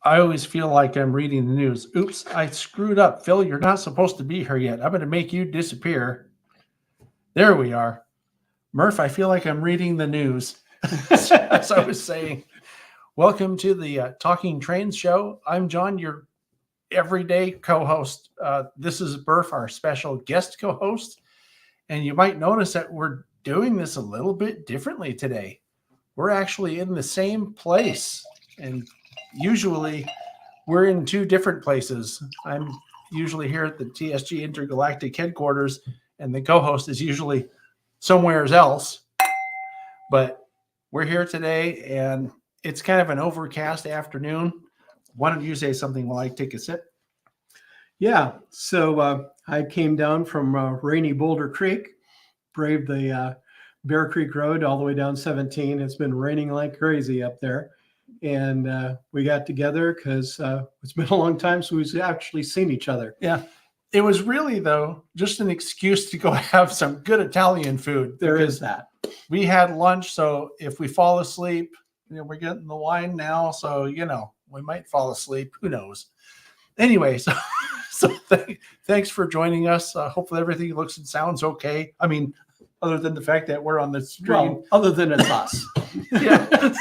I always feel like I'm reading the news. Oops, I screwed up. Phil, you're not supposed to be here yet. I'm going to make you disappear. There we are. Murf, I feel like I'm reading the news. As I was saying, welcome to the Talking Trains show. I'm John, your everyday co-host. This is Murf, our special guest co-host. And you might notice that we're doing this a little bit differently today. We're actually in the same place. And usually we're in two different places. I'm usually here at the TSG Intergalactic headquarters, and the co-host is usually somewhere else. But we're here today, and it's kind of an overcast afternoon. Why don't you say something while I take a sip? Yeah, so I came down from rainy Boulder Creek, braved the Bear Creek Road all the way down 17. It's been raining like crazy up there. And we got together because it's been a long time since we've actually seen each other. Yeah. It was really, though, just an excuse to go have some good Italian food. There is that. We had lunch, so if we fall asleep, we're getting the wine now, so, we might fall asleep. Who knows? Anyway, so thanks for joining us. Hopefully everything looks and sounds okay. I mean, other than the fact that we're on the stream. Well, other than it's us. Yeah.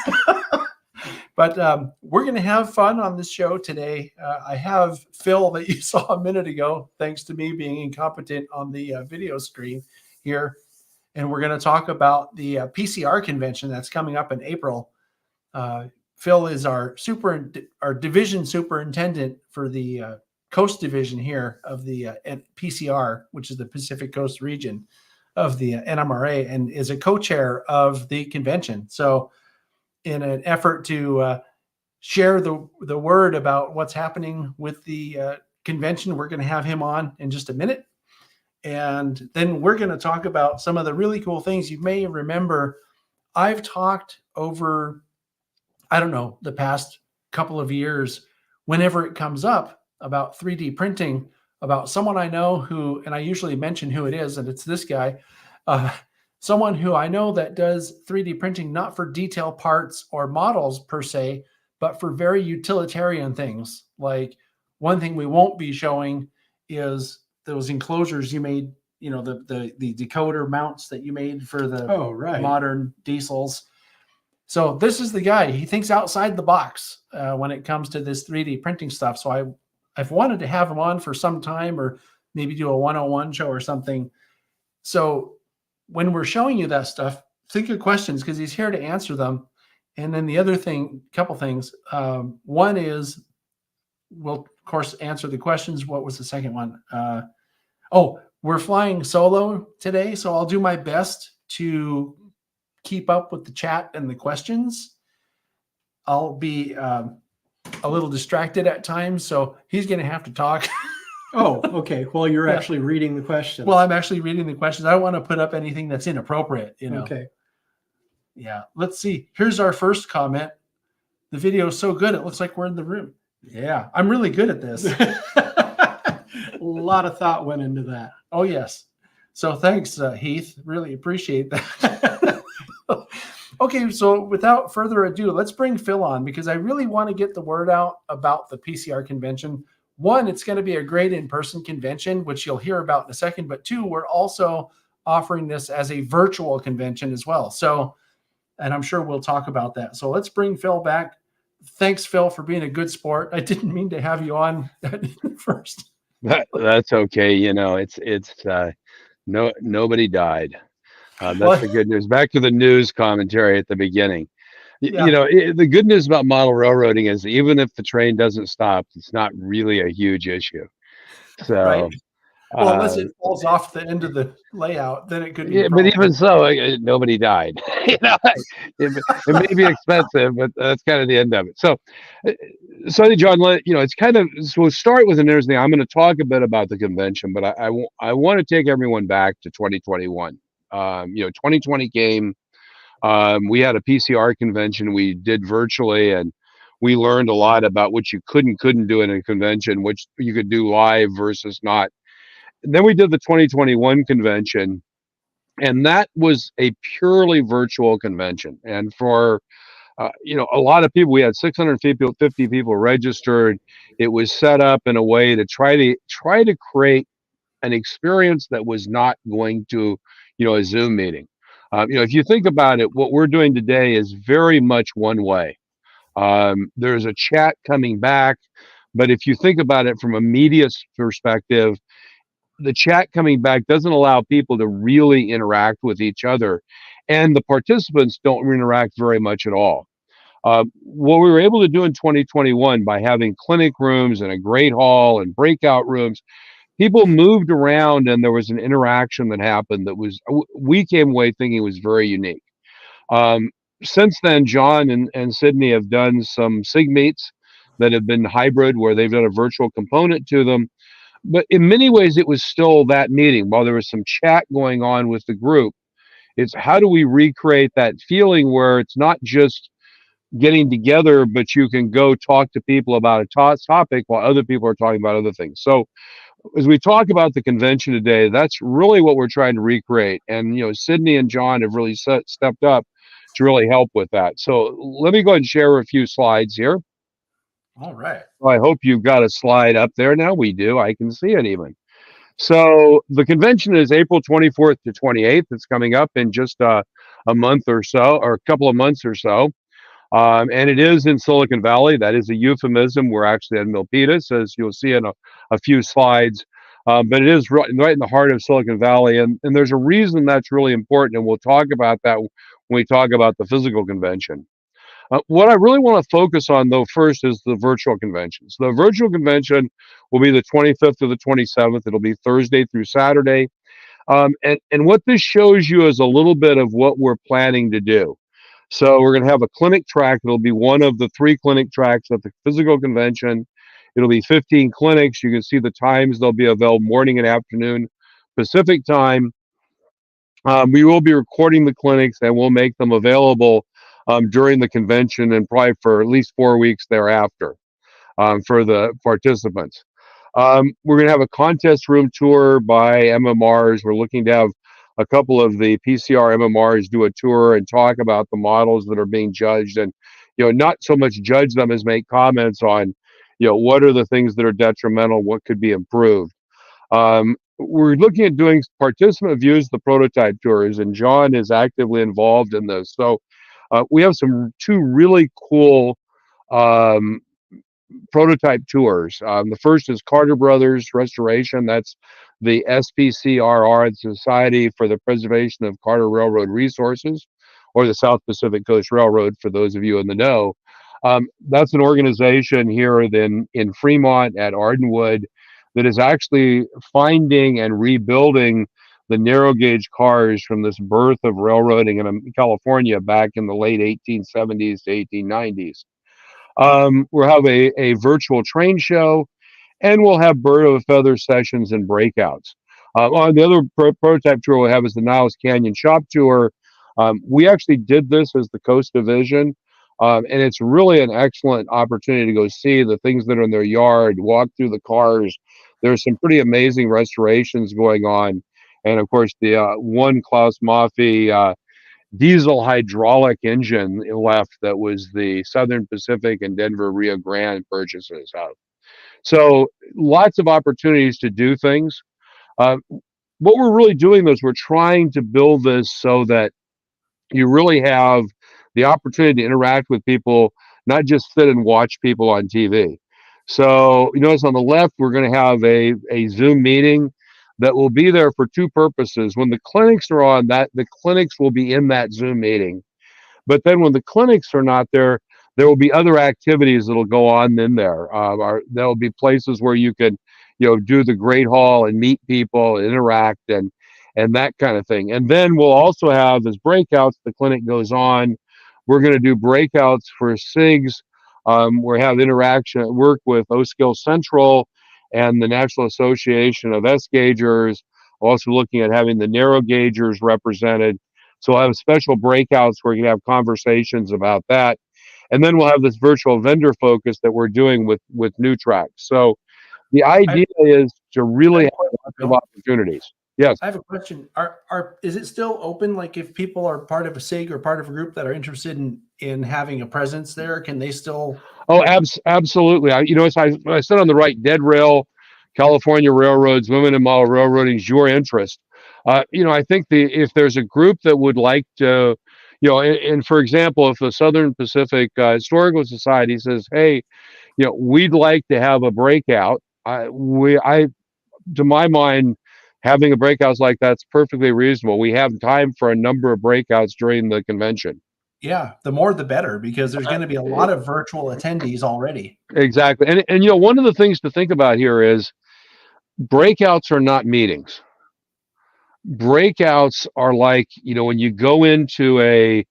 But we're going to have fun on this show today. I have Phil that you saw a minute ago, thanks to me being incompetent on the video screen here. And we're going to talk about the PCR convention that's coming up in April. Phil is our division superintendent for the Coast Division here of the PCR, which is the Pacific Coast region of the NMRA, and is a co-chair of the convention. So in an effort to share the word about what's happening with the convention, we're going to have him on in just a minute. And then we're going to talk about some of the really cool things. You may remember I've talked over, the past couple of years, whenever it comes up about 3D printing, about someone I know who, and I usually mention who it is, and it's this guy, someone who I know that does 3D printing, not for detail parts or models per se, but for very utilitarian things. Like one thing we won't be showing is those enclosures you made, the decoder mounts that you made for the modern diesels. So this is the guy. He thinks outside the box when it comes to this 3D printing stuff. So I've wanted to have him on for some time, or maybe do a 101 show or something. So when we're showing you that stuff, think of questions because he's here to answer them. And then the other thing, couple things. One is we'll, of course, answer the questions. What was the second one? We're flying solo today, so I'll do my best to keep up with the chat and the questions. I'll be a little distracted at times, so he's going to have to talk. Oh, okay. Well, you're actually reading the questions. Well, I'm actually reading the questions. I don't want to put up anything that's inappropriate, Okay. Yeah. Let's see. Here's our first comment. The video is so good, it looks like we're in the room. Yeah. I'm really good at this. A lot of thought went into that. Oh, yes. So thanks, Heath. Really appreciate that. Okay. So without further ado, let's bring Phil on because I really want to get the word out about the PCR convention. One, it's going to be a great in-person convention, which you'll hear about in a second. But two, we're also offering this as a virtual convention as well. So, and I'm sure we'll talk about that. So let's bring Phil back. Thanks, Phil, for being a good sport. I didn't mean to have you on first. That's okay. Nobody died. That's the good news. Back to the news commentary at the beginning. Yeah. The good news about model railroading is even if the train doesn't stop, it's not really a huge issue. So, right. Well, unless it falls off the end of the layout, then it could be. Yeah, but even so, nobody died. It may be expensive, but that's kind of the end of it. So I think, John, it's kind of, so we'll start with an interesting. I'm going to talk a bit about the convention, but I want to take everyone back to 2021. 2020 came. We had a PCR convention we did virtually, and we learned a lot about what you couldn't do in a convention, which you could do live versus not. And then we did the 2021 convention, and that was a purely virtual convention. And for a lot of people. We had 650 people registered. It was set up in a way to try to create an experience that was not going to, a Zoom meeting. If you think about it, what we're doing today is very much one way. There's a chat coming back, but if you think about it from a media perspective, the chat coming back doesn't allow people to really interact with each other, and the participants don't interact very much at all. What we were able to do in 2021 by having clinic rooms and a great hall and breakout rooms, people moved around and there was an interaction that happened that we came away thinking was very unique. Since then, John and Sydney have done some SIG meets that have been hybrid where they've done a virtual component to them. But in many ways, it was still that meeting. While there was some chat going on with the group, it's how do we recreate that feeling where it's not just getting together, but you can go talk to people about a topic while other people are talking about other things. So as we talk about the convention today, that's really what we're trying to recreate. And, Sydney and John have really stepped up to really help with that. So let me go ahead and share a few slides here. All right. Well, I hope you've got a slide up there now. We do. I can see it even. So the convention is April 24th to 28th. It's coming up in just a month or so, or a couple of months or so. And it is in Silicon Valley. That is a euphemism. We're actually in Milpitas, as you'll see in a few slides. But it is right in the heart of Silicon Valley. And there's a reason that's really important. And we'll talk about that when we talk about the physical convention. What I really want to focus on, though, first is the virtual convention. So the virtual convention will be the 25th to the 27th. It'll be Thursday through Saturday. And what this shows you is a little bit of what we're planning to do. So we're going to have a clinic track. It'll be one of the 3 clinic tracks at the physical convention. It'll be 15 clinics. You can see the times they'll be available morning and afternoon Pacific time. We will be recording the clinics and we'll make them available during the convention and probably for at least 4 weeks thereafter for the participants. We're going to have a contest room tour by MMRs. We're looking to have a couple of the PCR MMRs do a tour and talk about the models that are being judged, and not so much judge them as make comments on what are the things that are detrimental, what could be improved. We're looking at doing participant views, the prototype tours, and John is actively involved in this. So we have 2 really cool prototype tours. The first is Carter Brothers Restoration. That's the SPCRR, the Society for the Preservation of Carter Railroad Resources, or the South Pacific Coast Railroad, for those of you in the know. That's an organization here in Fremont at Ardenwood that is actually finding and rebuilding the narrow gauge cars from this birth of railroading in California back in the late 1870s to 1890s. We'll have a virtual train show, and we'll have bird of a feather sessions and breakouts. On the other prototype tour we'll have is the Niles Canyon Shop Tour. We actually did this as the Coast Division, and it's really an excellent opportunity to go see the things that are in their yard, walk through the cars. There's some pretty amazing restorations going on. And of course, the one Klaus Maffei diesel hydraulic engine left that was the Southern Pacific and Denver Rio Grande purchases of. So lots of opportunities to do things. What we're really doing is we're trying to build this so that you really have the opportunity to interact with people, not just sit and watch people on TV. So you notice on the left, we're going to have a Zoom meeting that will be there for 2 purposes. When the clinics are on, the clinics will be in that Zoom meeting. But then when the clinics are not there, there will be other activities that'll go on in there. There'll be places where you can, do the Great Hall and meet people, and interact, and that kind of thing. And then we'll also have, as breakouts, the clinic goes on. We're going to do breakouts for SIGs. We have interaction, work with O-Skill Central and the National Association of S-Gaugers, also looking at having the narrow gaugers represented. So I'll have special breakouts where you can have conversations about that. And then we'll have this virtual vendor focus that we're doing with new tracks. So the idea is to really have lots of opportunities. Yes. I have a question. Is it still open? Like if people are part of a SIG or part of a group that are interested in having a presence there, can they still? Oh, absolutely. As I said on the right, Dead Rail, California Railroads, Women in Model Railroading is your interest. I think if there's a group that would like to, and for example, if the Southern Pacific Historical Society says, hey, we'd like to have a breakout, to my mind, having a breakout like that's perfectly reasonable. We have time for a number of breakouts during the convention. Yeah, the more the better, because there's going to be a lot of virtual attendees already. Exactly. And one of the things to think about here is breakouts are not meetings. Breakouts are like, when you go into a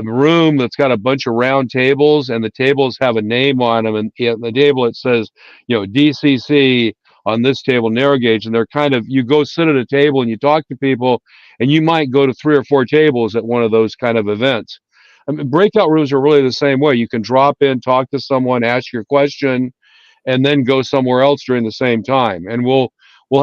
room that's got a bunch of round tables and the tables have a name on them, and the table it says, DCC on this table, narrow gauge, and they're kind of, you go sit at a table and you talk to people, and you might go to 3 or 4 tables at one of those kind of events. I mean, breakout rooms are really the same way. You can drop in, talk to someone, ask your question, and then go somewhere else during the same time. And we'll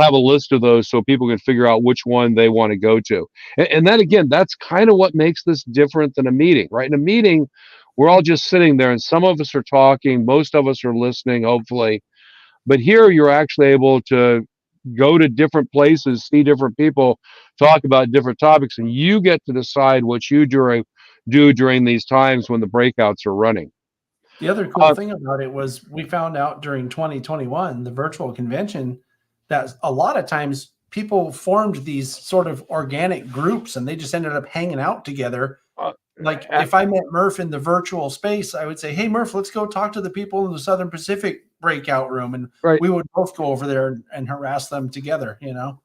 have a list of those so people can figure out which one they want to go to. And that, again, that's kind of what makes this different than a meeting, right? In a meeting, we're all just sitting there, and some of us are talking, most of us are listening, hopefully. But here you're actually able to go to different places, see different people, talk about different topics, and you get to decide what you do during these times when the breakouts are running. The other cool thing about it was we found out during 2021, the virtual convention, that a lot of times people formed these sort of organic groups and they just ended up hanging out together. Like if I met Murf in the virtual space, I would say, hey, Murf, let's go talk to the people in the Southern Pacific breakout room. And we would both go over there and harass them together,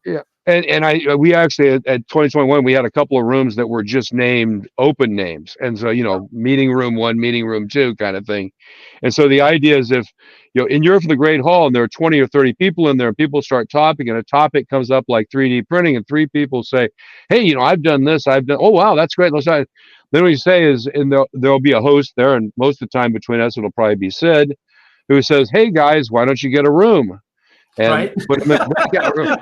Yeah. And we actually at 2021, we had a couple of rooms that were just named open names. And so, meeting room 1, meeting room 2 kind of thing. And so the idea is if, in Europe for the Great Hall and there are 20 or 30 people in there and people start talking and a topic comes up like 3D printing and 3 people say, hey, I've done this, oh, wow, that's great. Let's try. Then what you say is, and there'll be a host there, and most of the time between us, it'll probably be Sid, who says, hey guys, why don't you get a room? And put them in the breakout room.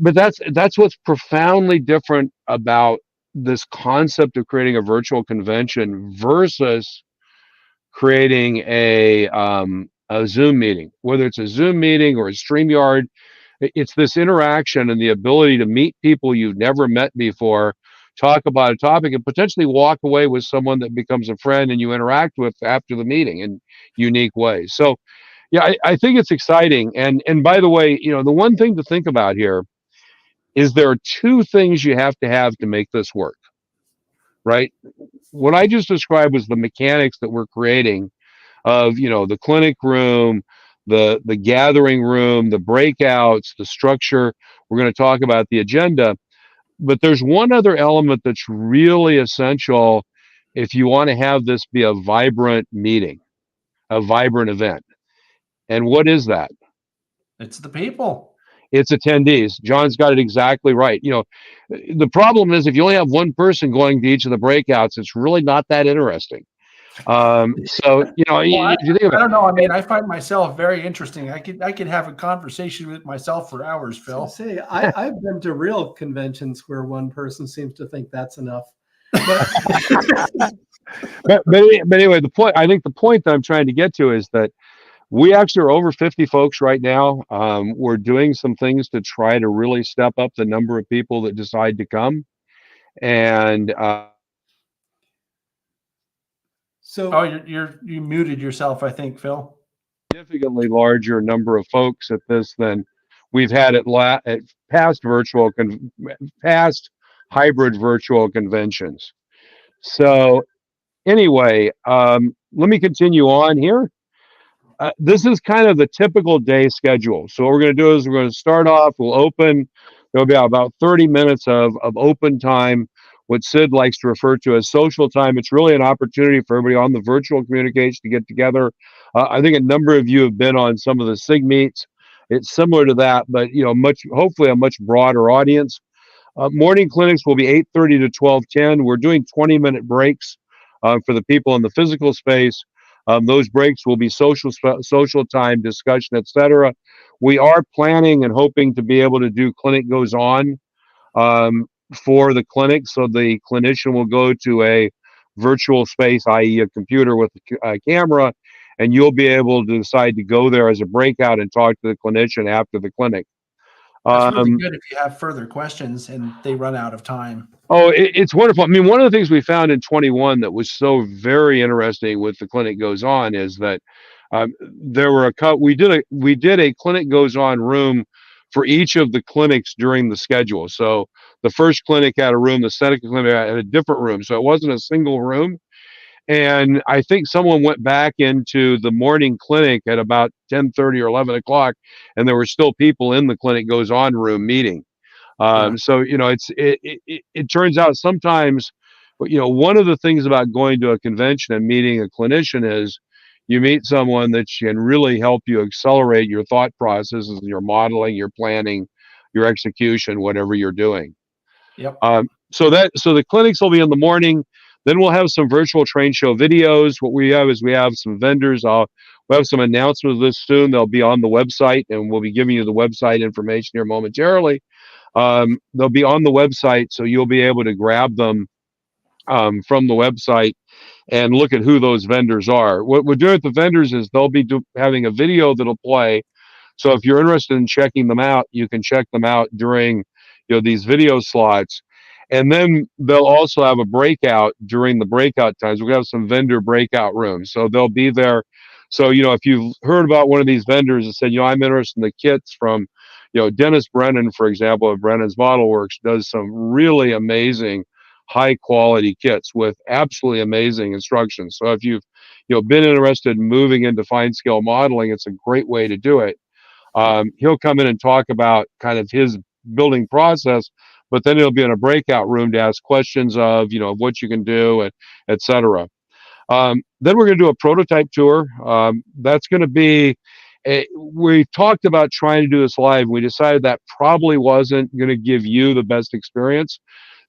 But that's what's profoundly different about this concept of creating a virtual convention versus creating a Zoom meeting, whether it's a Zoom meeting or a StreamYard. It's this interaction and the ability to meet people you've never met before, talk about a topic, and potentially walk away with someone that becomes a friend and you interact with after the meeting in unique ways. So, yeah, I think it's exciting. And by the way, the one thing to think about here is there are 2 things you have to make this work, right? What I just described was the mechanics that we're creating of, the clinic room, the gathering room, the breakouts, the structure. We're going to talk about the agenda. But there's one other element that's really essential if you want to have this be a vibrant meeting, a vibrant event. And what is that? It's the people. It's attendees. John's got it exactly right. The problem is if you only have one person going to each of the breakouts, it's really not that interesting. So, if you think about it, I don't know. I mean, I find myself very interesting. I could have a conversation with myself for hours, Phil. I've been to real conventions where one person seems to think that's enough. But anyway, the point that I'm trying to get to is that we actually are over 50 folks right now. We're doing some things to try to really step up the number of people that decide to come. And you muted yourself, I think, Phil. Significantly larger number of folks at this than we've had at past hybrid virtual conventions. So anyway, let me continue on here. This is kind of the typical day schedule. So what we're going to do is we're going to start off, we'll open, there'll be about 30 minutes of open time, what Sid likes to refer to as social time. It's really an opportunity for everybody on the virtual communication to get together. I think a number of you have been on some of the SIG meets. It's similar to that, but hopefully a much broader audience. Morning clinics will be 8:30 to 12:10. We're doing 20-minute breaks for the people in the physical space. Those breaks will be social time, discussion, etc. We are planning and hoping to be able to do clinic goes on for the clinic, so the clinician will go to a virtual space, i.e., a computer with a camera, and you'll be able to decide to go there as a breakout and talk to the clinician after the clinic. That's really good if you have further questions and they run out of time. Oh, it's wonderful. I mean, one of the things we found in 21 that was so very interesting with the clinic goes on is that there were we did a clinic goes on room for each of the clinics during the schedule. So the first clinic had a room, the second clinic had a different room. So it wasn't a single room. And I think someone went back into the morning clinic at about 10:30 or 11 o'clock, and there were still people in the clinic goes on room meeting. So, you know, it turns out sometimes, you know, one of the things about going to a convention and meeting a clinician is you meet someone that can really help you accelerate your thought processes, your modeling, your planning, your execution, whatever you're doing. Yep. So the clinics will be in the morning. Then we'll have some virtual train show videos. What we have is we have some vendors. We'll have some announcements of this soon. They'll be on the website, and we'll be giving you the website information here momentarily. They'll be on the website, so you'll be able to grab them from the website and look at who those vendors are. What we're doing with the vendors is they'll be having a video that'll play. So if you're interested in checking them out, you can check them out during, you know, these video slots. And then they'll also have a breakout during the breakout times. We have some vendor breakout rooms, so they'll be there. So, you know, if you've heard about one of these vendors and said, you know, I'm interested in the kits from, you know, Dennis Brennan, for example, of Brennan's Model Works, does some really amazing high quality kits with absolutely amazing instructions. So if you've, you know, been interested in moving into fine scale modeling, it's a great way to do it. He'll come in and talk about kind of his building process, but then he'll be in a breakout room to ask questions of, you know, what you can do, and et cetera. Then we're going to do a prototype tour. That's going to be, we talked about trying to do this live. We decided that probably wasn't going to give you the best experience.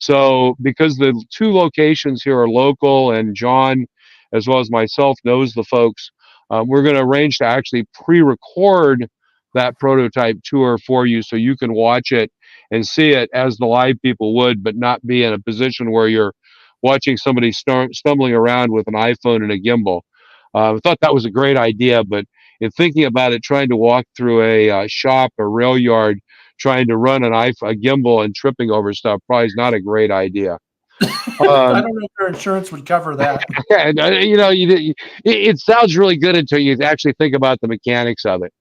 So because the two locations here are local and John, as well as myself, knows the folks, we're going to arrange to actually pre-record that prototype tour for you so you can watch it and see it as the live people would, but not be in a position where you're watching somebody stumbling around with an iPhone and a gimbal. I thought that was a great idea, but in thinking about it, trying to walk through a shop, a rail yard, trying to run a gimbal and tripping over stuff probably is not a great idea. I don't know if your insurance would cover that. And, you know, it sounds really good until you actually think about the mechanics of it.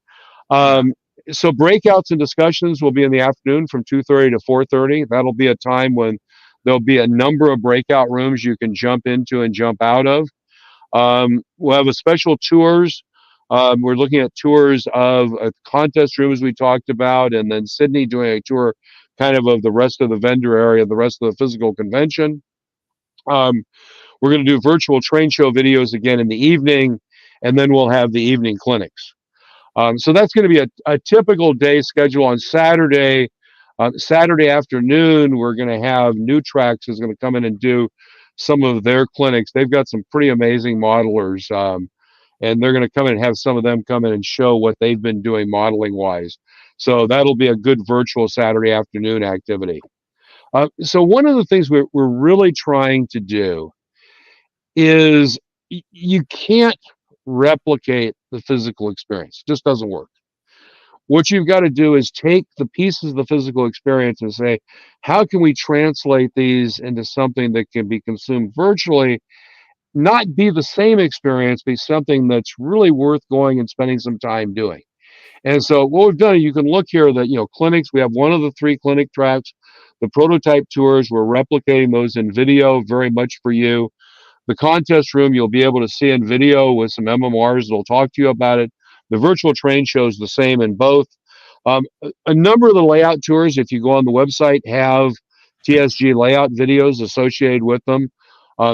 So breakouts and discussions will be in the afternoon from 2:30 to 4:30. That'll be a time when there'll be a number of breakout rooms you can jump into and jump out of. We'll have a special tours. We're looking at tours of a contest room, as we talked about, and then Sydney doing a tour kind of the rest of the vendor area, the rest of the physical convention. We're going to do virtual train show videos again in the evening, and then we'll have the evening clinics. So that's going to be a typical day schedule. On Saturday, Saturday afternoon, we're going to have New Tracks is going to come in and do some of their clinics. They've got some pretty amazing modelers, and they're going to come in and have some of them come in and show what they've been doing modeling wise. So that'll be a good virtual Saturday afternoon activity. So one of the things we're really trying to do is you can't replicate the physical experience. It just doesn't work. What you've got to do is take the pieces of the physical experience and say, how can we translate these into something that can be consumed virtually, not be the same experience, be something that's really worth going and spending some time doing. And so what we've done, you can look here that, you know, clinics, we have one of the 3 clinic tracks. The prototype tours, we're replicating those in video very much for you. The contest room, you'll be able to see in video with some MMRs that'll talk to you about it. The virtual train show is the same in both. A number of the layout tours, if you go on the website, have TSG layout videos associated with them.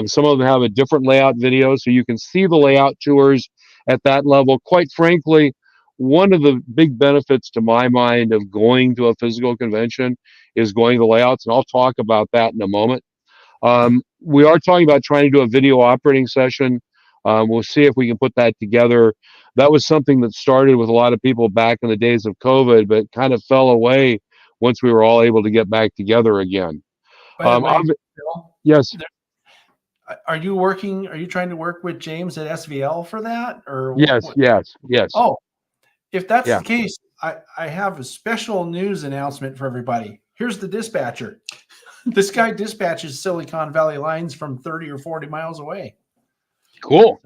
Some of them have a different layout video, so you can see the layout tours at that level. Quite frankly, one of the big benefits to my mind of going to a physical convention is going to the layouts, and I'll talk about that in a moment. We are talking about trying to do a video operating session We'll see if we can put that together. That was something that started with a lot of people back in the days of COVID, but kind of fell away once we were all able to get back together again. By the way, Phil, Yes. are you trying to work with James at SVL for that? Or Yes. what? Yes. Yes. Oh, if that's Yeah. the case, I have a special news announcement for everybody. Here's the dispatcher. This guy dispatches Silicon Valley lines from 30 or 40 miles away. Cool.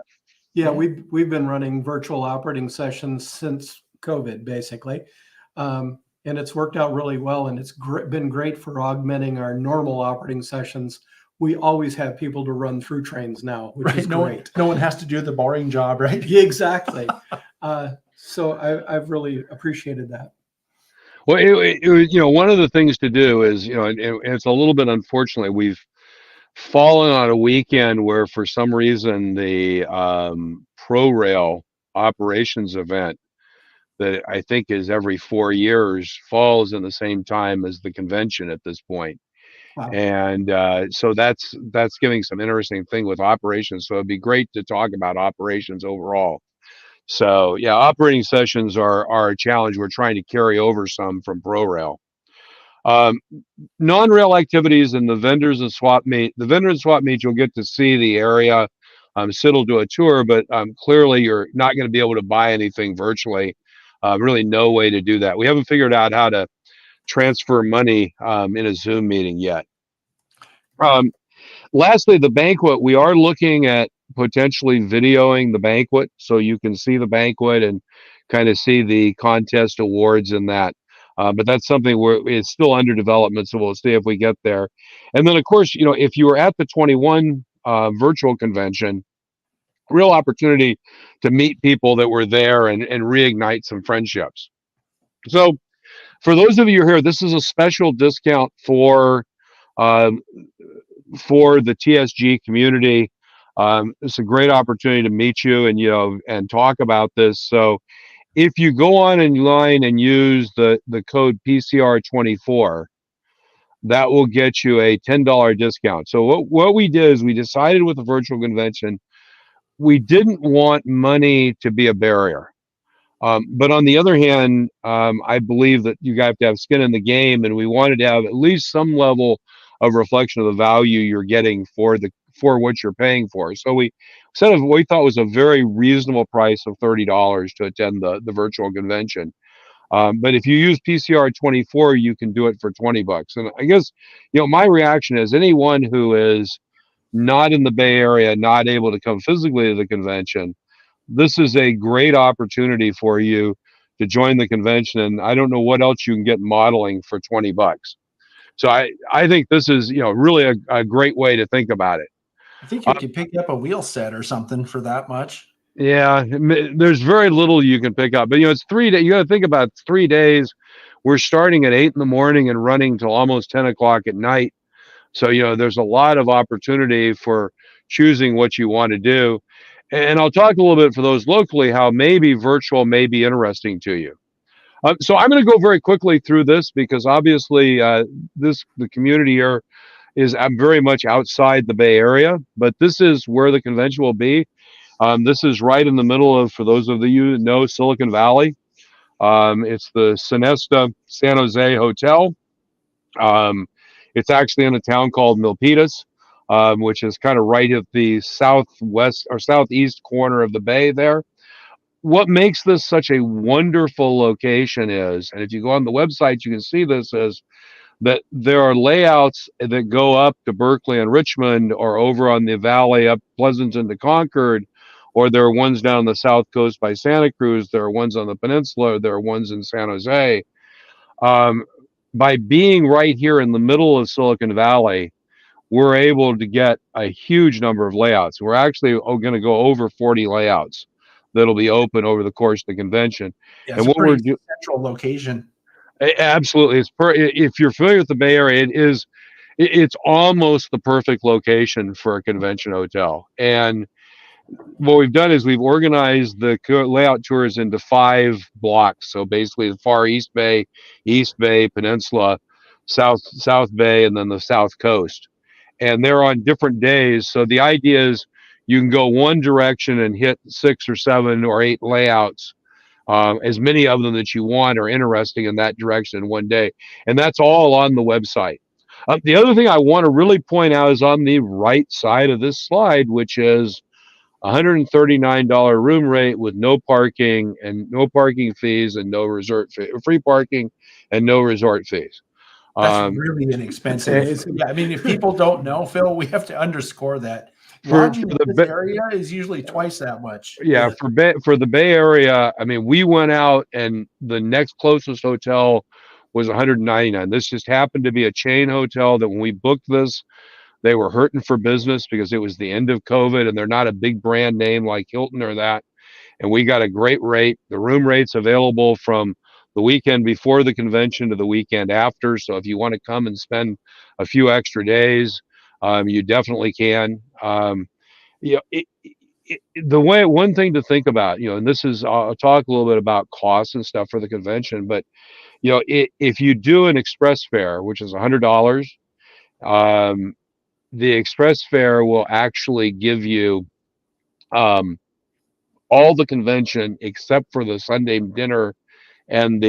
Yeah, we've been running virtual operating sessions since COVID, basically, and it's worked out really well. And it's been great for augmenting our normal operating sessions. We always have people to run through trains now, which is great. No one has to do the boring job, right? Yeah, exactly. So I've really appreciated that. Well, one of the things to do is, and it's a little bit unfortunately, we've fallen on a weekend where for some reason the ProRail operations event that I think is every 4 years falls in the same time as the convention at this point. Wow. And so that's giving some interesting thing with operations. So it'd be great to talk about operations overall. So yeah, operating sessions are a challenge. We're trying to carry over some from ProRail. Non-rail activities and the vendors and swap meet. The vendor and swap meet, you'll get to see the area. Sid will do a tour, but clearly you're not going to be able to buy anything virtually. Really no way to do that. We haven't figured out how to transfer money in a Zoom meeting yet. Lastly, the banquet, we are looking at potentially videoing the banquet so you can see the banquet and kind of see the contest awards and that. But that's something where it's still under development, so we'll see if we get there. And then, of course, if you were at the 21 virtual convention, real opportunity to meet people that were there and reignite some friendships. So for those of you here, this is a special discount for the TSG community. It's a great opportunity to meet you and talk about this. So if you go online and use the code PCR-24, that will get you a $10 discount. So what we did is we decided with the virtual convention, we didn't want money to be a barrier. But on the other hand, I believe that you have to have skin in the game, and we wanted to have at least some level of reflection of the value you're getting for what you're paying for. So we set of what we thought was a very reasonable price of $30 to attend the virtual convention. But if you use PCR-24, you can do it for $20. And I guess, my reaction is anyone who is not in the Bay Area, not able to come physically to the convention, this is a great opportunity for you to join the convention. And I don't know what else you can get modeling for $20. So I think this is, really a great way to think about it. I think you could pick up a wheel set or something for that much. Yeah, there's very little you can pick up, but it's 3 days. You got to think about 3 days. We're starting at 8 in the morning and running till almost 10 o'clock at night. So, there's a lot of opportunity for choosing what you want to do. And I'll talk a little bit for those locally, how maybe virtual may be interesting to you. So I'm going to go very quickly through this because obviously the community here is very much outside the Bay Area, but this is where the convention will be. This is right in the middle of, for those of you who know, Silicon Valley. It's the Sonesta San Jose Hotel. It's actually in a town called Milpitas, which is kind of right at the southwest or southeast corner of the bay there. What makes this such a wonderful location is, and if you go on the website, you can see this, is that there are layouts that go up to Berkeley and Richmond, or over on the valley up Pleasanton to Concord, or there are ones down the south coast by Santa Cruz, there are ones on the peninsula, there are ones in San Jose. By being right here in the middle of Silicon Valley, we're able to get a huge number of layouts. We're actually going to go over 40 layouts that'll be open over the course of the convention. Yeah, it's and a pretty central location. Absolutely. If you're familiar with the Bay Area, it's almost the perfect location for a convention hotel. And what we've done is we've organized the layout tours into 5 blocks. So basically the far East Bay, Peninsula, South Bay, and then the South Coast. And they're on different days. So the idea is you can go one direction and hit 6 or 7 or 8 layouts, as many of them that you want are interesting in that direction in one day. And that's all on the website. The other thing I want to really point out is on the right side of this slide, which is $139 room rate with no parking and no parking fees and no resort fee, free parking and no resort fees. That's really inexpensive. Yeah, I mean, if people don't know, Phil, we have to underscore that. Lodging in this area is usually twice that much. Yeah, for the Bay Area, I mean, we went out and the next closest hotel was $199. This just happened to be a chain hotel that when we booked this, they were hurting for business because it was the end of COVID and they're not a big brand name like Hilton or that. And we got a great rate. The room rate's available from the weekend before the convention to the weekend after. So if you want to come and spend a few extra days, you definitely can. You know, one thing to think about, you know, and this is, I'll talk a little bit about costs and stuff for the convention, but you know, if you do an express fare, which is $100, the express fare will actually give you all the convention except for the Sunday dinner and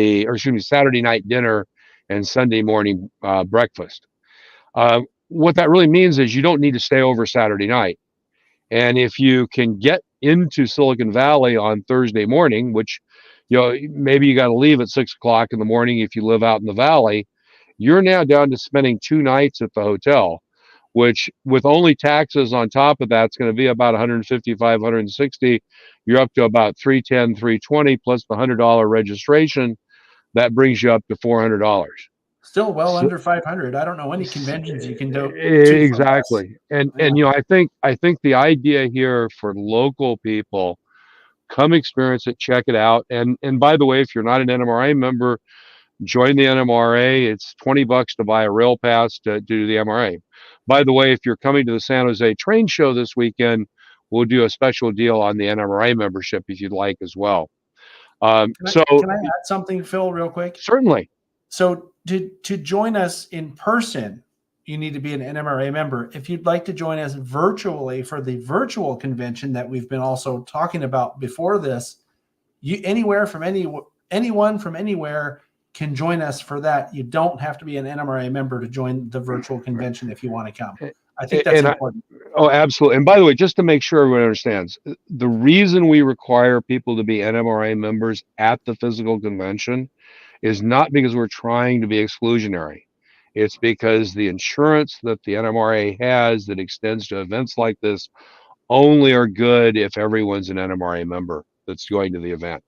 Saturday night dinner and Sunday morning breakfast. What that really means is you don't need to stay over Saturday night. And if you can get into Silicon Valley on Thursday morning, which, you know, maybe you got to leave at 6 o'clock in the morning if you live out in the valley, you're now down to spending 2 nights at the hotel, which with only taxes on top of that, it's going to be about 155, 160. You're up to about 310, 320 plus the $100 registration. That brings you up to $400. Still well under 500. I don't know any conventions you can do. Exactly. And you know, I think the idea here for local people, come experience it, check it out. And by the way, if you're not an NMRA member, join the NMRA. It's $20 to buy a rail pass to do the MRA. By the way, if you're coming to the San Jose train show this weekend, we'll do a special deal on the NMRA membership if you'd like as well. Can I add something, Phil, real quick? Certainly. So to join us in person, you need to be an NMRA member. If you'd like to join us virtually for the virtual convention that we've been also talking about before this, anyone from anywhere can join us for that. You don't have to be an NMRA member to join the virtual convention if you want to come. I think that's important. Oh, absolutely. And by the way, just to make sure everyone understands, the reason we require people to be NMRA members at the physical convention is not because we're trying to be exclusionary. It's because the insurance that the NMRA has that extends to events like this only are good if everyone's an NMRA member that's going to the event.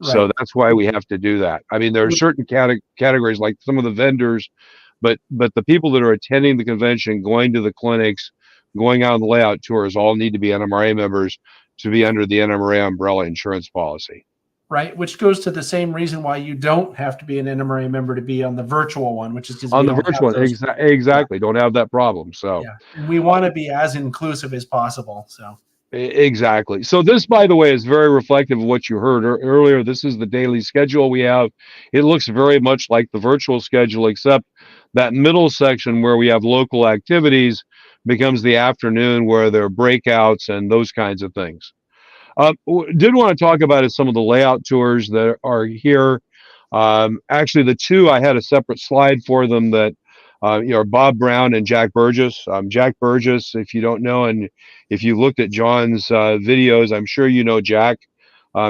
Right. So that's why we have to do that. I mean, there are certain categories like some of the vendors, but the people that are attending the convention, going to the clinics, going out on the layout tours, all need to be NMRA members to be under the NMRA umbrella insurance policy. Right, which goes to the same reason why you don't have to be an NMRA member to be on the virtual one, which is because on the virtual one, exactly. Yeah. Don't have that problem. So yeah, and we want to be as inclusive as possible. So exactly. So this, by the way, is very reflective of what you heard earlier. This is the daily schedule we have. It looks very much like the virtual schedule, except that middle section where we have local activities becomes the afternoon where there are breakouts and those kinds of things. Did want to talk about is some of the layout tours that are here. Actually, the two, I had a separate slide for them that, you know, Bob Brown and Jack Burgess. Jack Burgess, if you don't know, and if you looked at John's videos, I'm sure you know Jack.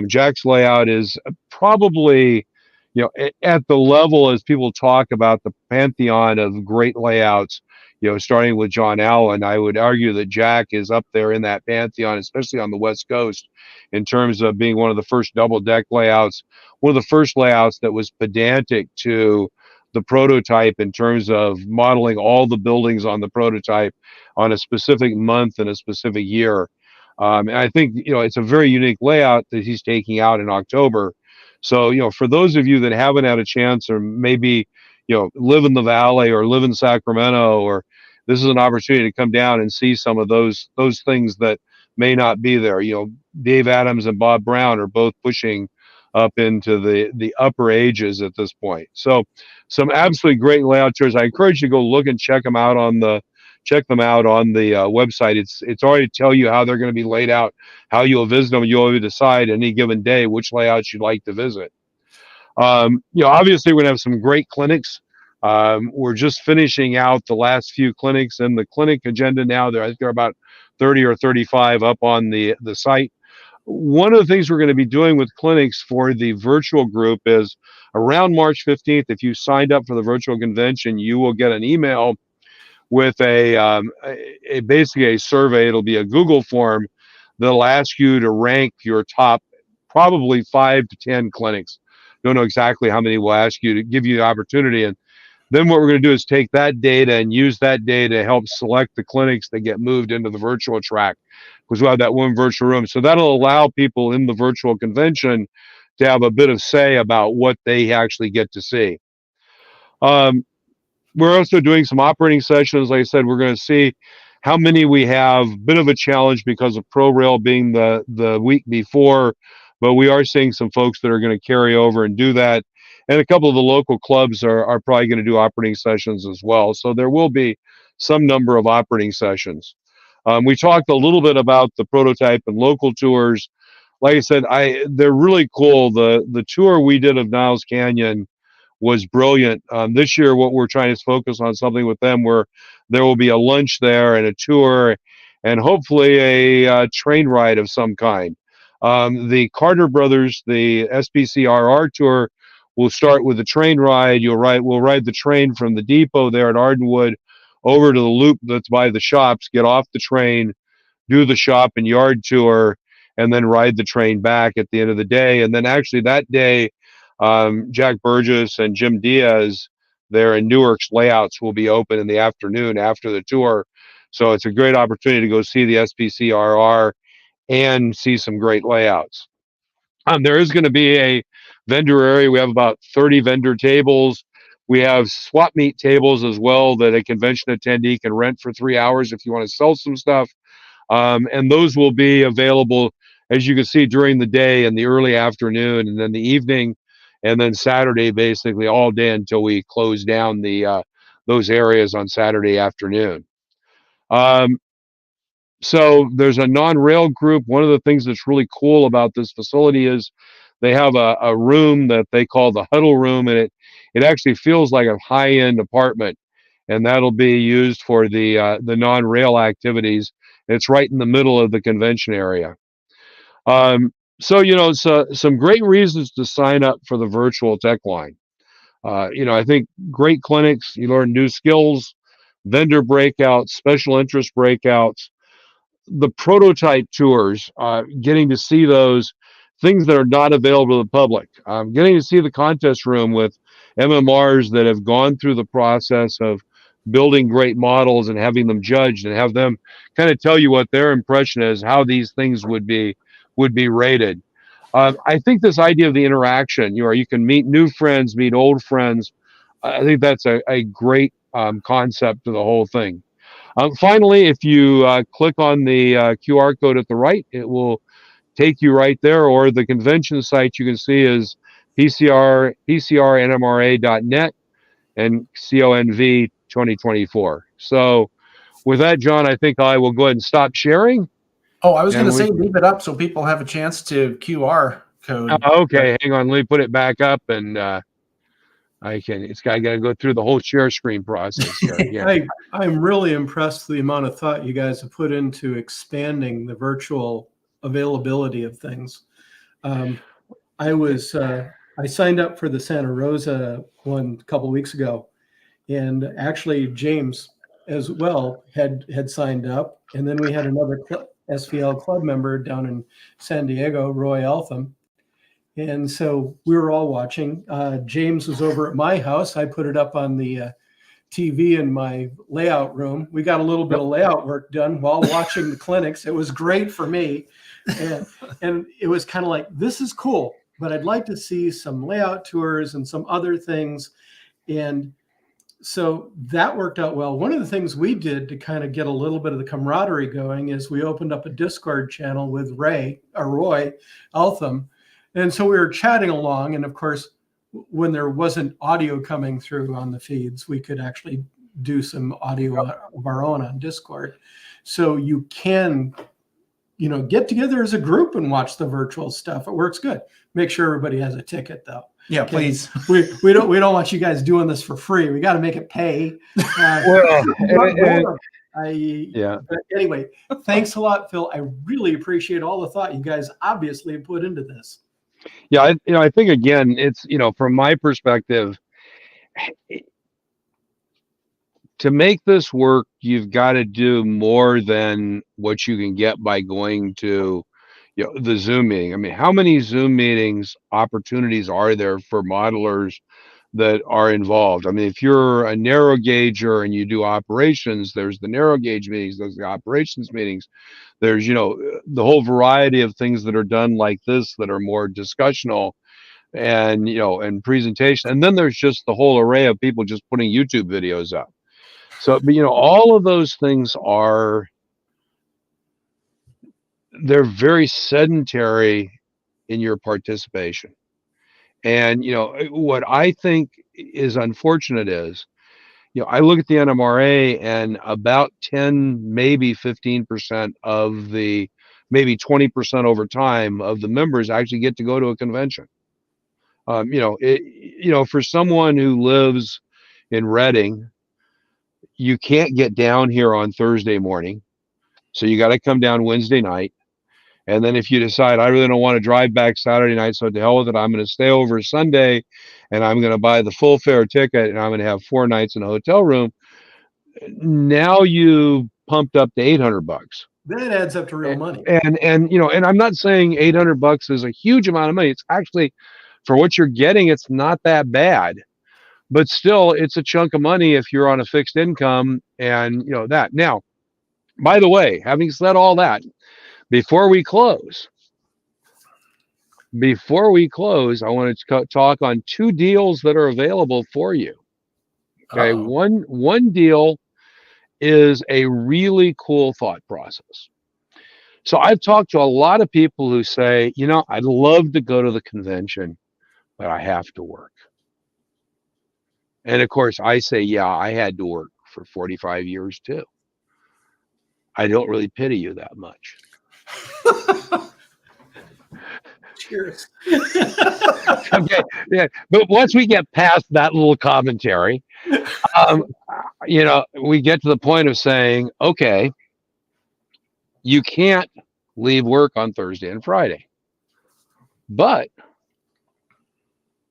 Jack's layout is probably, you know, at the level as people talk about the pantheon of great layouts, you know, starting with John Allen. I would argue that Jack is up there in that pantheon, especially on the West Coast, in terms of being one of the first double deck layouts, one of the first layouts that was pedantic to the prototype in terms of modeling all the buildings on the prototype on a specific month and a specific year. And I think, you know, it's a very unique layout that he's taking out in October. So, you know, for those of you that haven't had a chance, or maybe, you know, live in the Valley or live in Sacramento, or this is an opportunity to come down and see some of those things that may not be there. You know, Dave Adams and Bob Brown are both pushing up into the upper ages at this point. So some absolutely great layout tours. I encourage you to go look and check them out on the check them out on the website. It's already tell you how they're going to be laid out, how you'll visit them. You'll decide any given day which layouts you'd like to visit. Obviously we're going to have some great clinics. We're just finishing out the last few clinics and the clinic agenda now. I think there are about 30 or 35 up on the site. One of the things we're going to be doing with clinics for the virtual group is around March 15th, if you signed up for the virtual convention, you will get an email with basically a survey. It'll be a Google form that'll ask you to rank your top probably 5 to 10 clinics. Don't know exactly how many will ask you, to give you the opportunity. And then what we're going to do is take that data and use that data to help select the clinics that get moved into the virtual track, because we'll have that one virtual room. So that'll allow people in the virtual convention to have a bit of say about what they actually get to see. We're also doing some operating sessions. Like I said, we're going to see how many we have. Bit of a challenge because of ProRail being the week before, but we are seeing some folks that are going to carry over and do that. And a couple of the local clubs are probably going to do operating sessions as well. So there will be some number of operating sessions. We talked a little bit about the prototype and local tours. Like I said, they're really cool. The tour we did of Niles Canyon was brilliant. This year, what we're trying to focus on something with them where there will be a lunch there and a tour and hopefully a train ride of some kind. The Carter Brothers, the SPCRR tour, will start with a train ride. We'll ride the train from the depot there at Ardenwood over to the loop that's by the shops, get off the train, do the shop and yard tour, and then ride the train back at the end of the day. And then actually that day, Jack Burgess and Jim Diaz there in Newark's layouts will be open in the afternoon after the tour. So it's a great opportunity to go see the SPCRR and see some great layouts. There is going to be a vendor area. We have about 30 vendor tables. We have swap meet tables as well that a convention attendee can rent for 3 hours if you want to sell some stuff. And those will be available, as you can see, during the day and the early afternoon and then the evening, and then Saturday, basically all day until we close down those areas on Saturday afternoon. So there's a non-rail group. One of the things that's really cool about this facility is they have a room that they call the huddle room, and it actually feels like a high-end apartment, and that'll be used for the non-rail activities. It's right in the middle of the convention area. So some great reasons to sign up for the virtual tech line. I think great clinics, you learn new skills, vendor breakouts, special interest breakouts, the prototype tours, getting to see those things that are not available to the public, getting to see the contest room with MMRs that have gone through the process of building great models and having them judged and have them kind of tell you what their impression is, how these things would be rated. I think this idea of the interaction, you can meet new friends, meet old friends. I think that's a great concept to the whole thing. Finally, if you click on the QR code at the right, it will take you right there, or the convention site you can see is PCR-NMRA.net and CONV 2024. So with that, John, I think I will go ahead and stop sharing. Oh, I was going to say, leave it up so people have a chance to QR code. Okay, hang on. Let me put it back up, and I got to go through the whole share screen process here. Yeah. I'm really impressed with the amount of thought you guys have put into expanding the virtual availability of things. I signed up for the Santa Rosa one a couple of weeks ago, and actually James as well had signed up, and then we had another SVL club member down in San Diego, Roy Eltham. And so we were all watching. James was over at my house. I put it up on the TV in my layout room. We got a little bit of layout work done while watching the clinics. It was great for me. And it was kind of like, this is cool, but I'd like to see some layout tours and some other things. And so that worked out well. One of the things we did to kind of get a little bit of the camaraderie going is we opened up a Discord channel with Roy Eltham. And so we were chatting along. And of course, when there wasn't audio coming through on the feeds, we could actually do some audio of our own on Discord. So you can, get together as a group and watch the virtual stuff. It works good. Make sure everybody has a ticket though. Yeah, Okay. please. We don't want you guys doing this for free. We got to make it pay. Well, yeah. But anyway, thanks a lot, Phil. I really appreciate all the thought you guys obviously put into this. Yeah, I think again, it's from my perspective, to make this work, you've got to do more than what you can get by going to the Zoom meeting. I mean, how many Zoom meetings opportunities are there for modelers that are involved? I mean, if you're a narrow gauger and you do operations, there's the narrow gauge meetings, there's the operations meetings, there's the whole variety of things that are done like this that are more discussional and and presentation, and then there's just the whole array of people just putting YouTube videos up. So, but all of those things they're very sedentary in your participation. And what I think is unfortunate is I look at the NMRA, and about 10, maybe 15% of the, maybe 20% over time of the members actually get to go to a convention. For someone who lives in Reading, you can't get down here on Thursday morning, so you got to come down Wednesday night. And then if you decide, I really don't want to drive back Saturday night, so to hell with it, I'm going to stay over Sunday, and I'm going to buy the full fare ticket, and I'm going to have 4 nights in a hotel room. Now you pumped up to $800. That adds up to real money. And I'm not saying $800 is a huge amount of money. It's actually, for what you're getting, it's not that bad. But still, it's a chunk of money if you're on a fixed income and that. Now, by the way, having said all that, before we close, I want to talk on 2 deals that are available for you. Okay, one deal is a really cool thought process. So I've talked to a lot of people who say, I'd love to go to the convention, but I have to work. And of course, I say, yeah, I had to work for 45 years too. I don't really pity you that much. Cheers. Okay, yeah, but once we get past that little commentary, we get to the point of saying, okay, you can't leave work on Thursday and Friday, but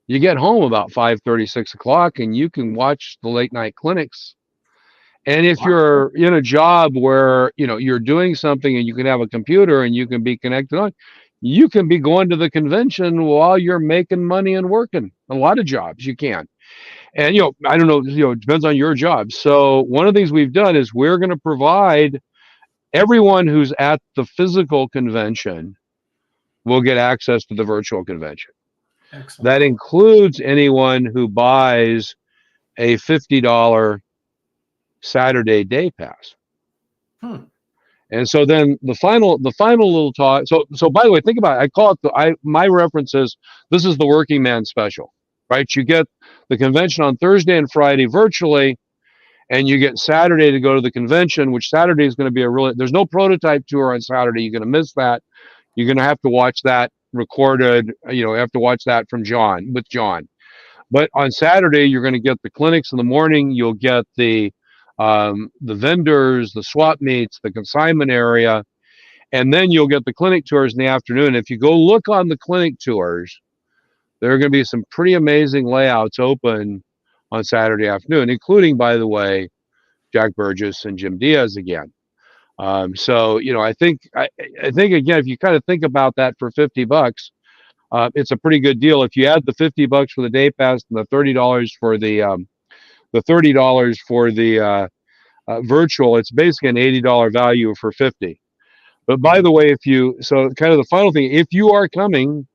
you get home about 5:30, 6 o'clock, and you can watch the late night clinics. And if you're in a job where you're doing something and you can have a computer and you can be connected on, you can be going to the convention while you're making money and working. A lot of jobs you can. And I don't know, it depends on your job. So one of the things we've done is we're going to provide everyone who's at the physical convention will get access to the virtual convention. Excellent. That includes anyone who buys a $50 Saturday day pass. And so then the final little talk. So by the way, think about it. I call it my reference is, this is the working man special, right? You get the convention on Thursday and Friday virtually, and you get Saturday to go to the convention, which Saturday is going to be there's no prototype tour on Saturday. You're going to miss that. You're going to have to watch that recorded, have to watch that with John. But on Saturday, you're going to get the clinics in the morning. You'll get the vendors, the swap meets, the consignment area, and then you'll get the clinic tours in the afternoon. If you go look on the clinic tours, there are going to be some pretty amazing layouts open on Saturday afternoon, including, by the way, Jack Burgess and Jim Diaz again. So I think again, if you kind of think about that for $50, it's a pretty good deal. If you add the $50 for the day pass and the $30 for the virtual, it's basically an $80 value for $50. But by the way, so kind of the final thing, if you are coming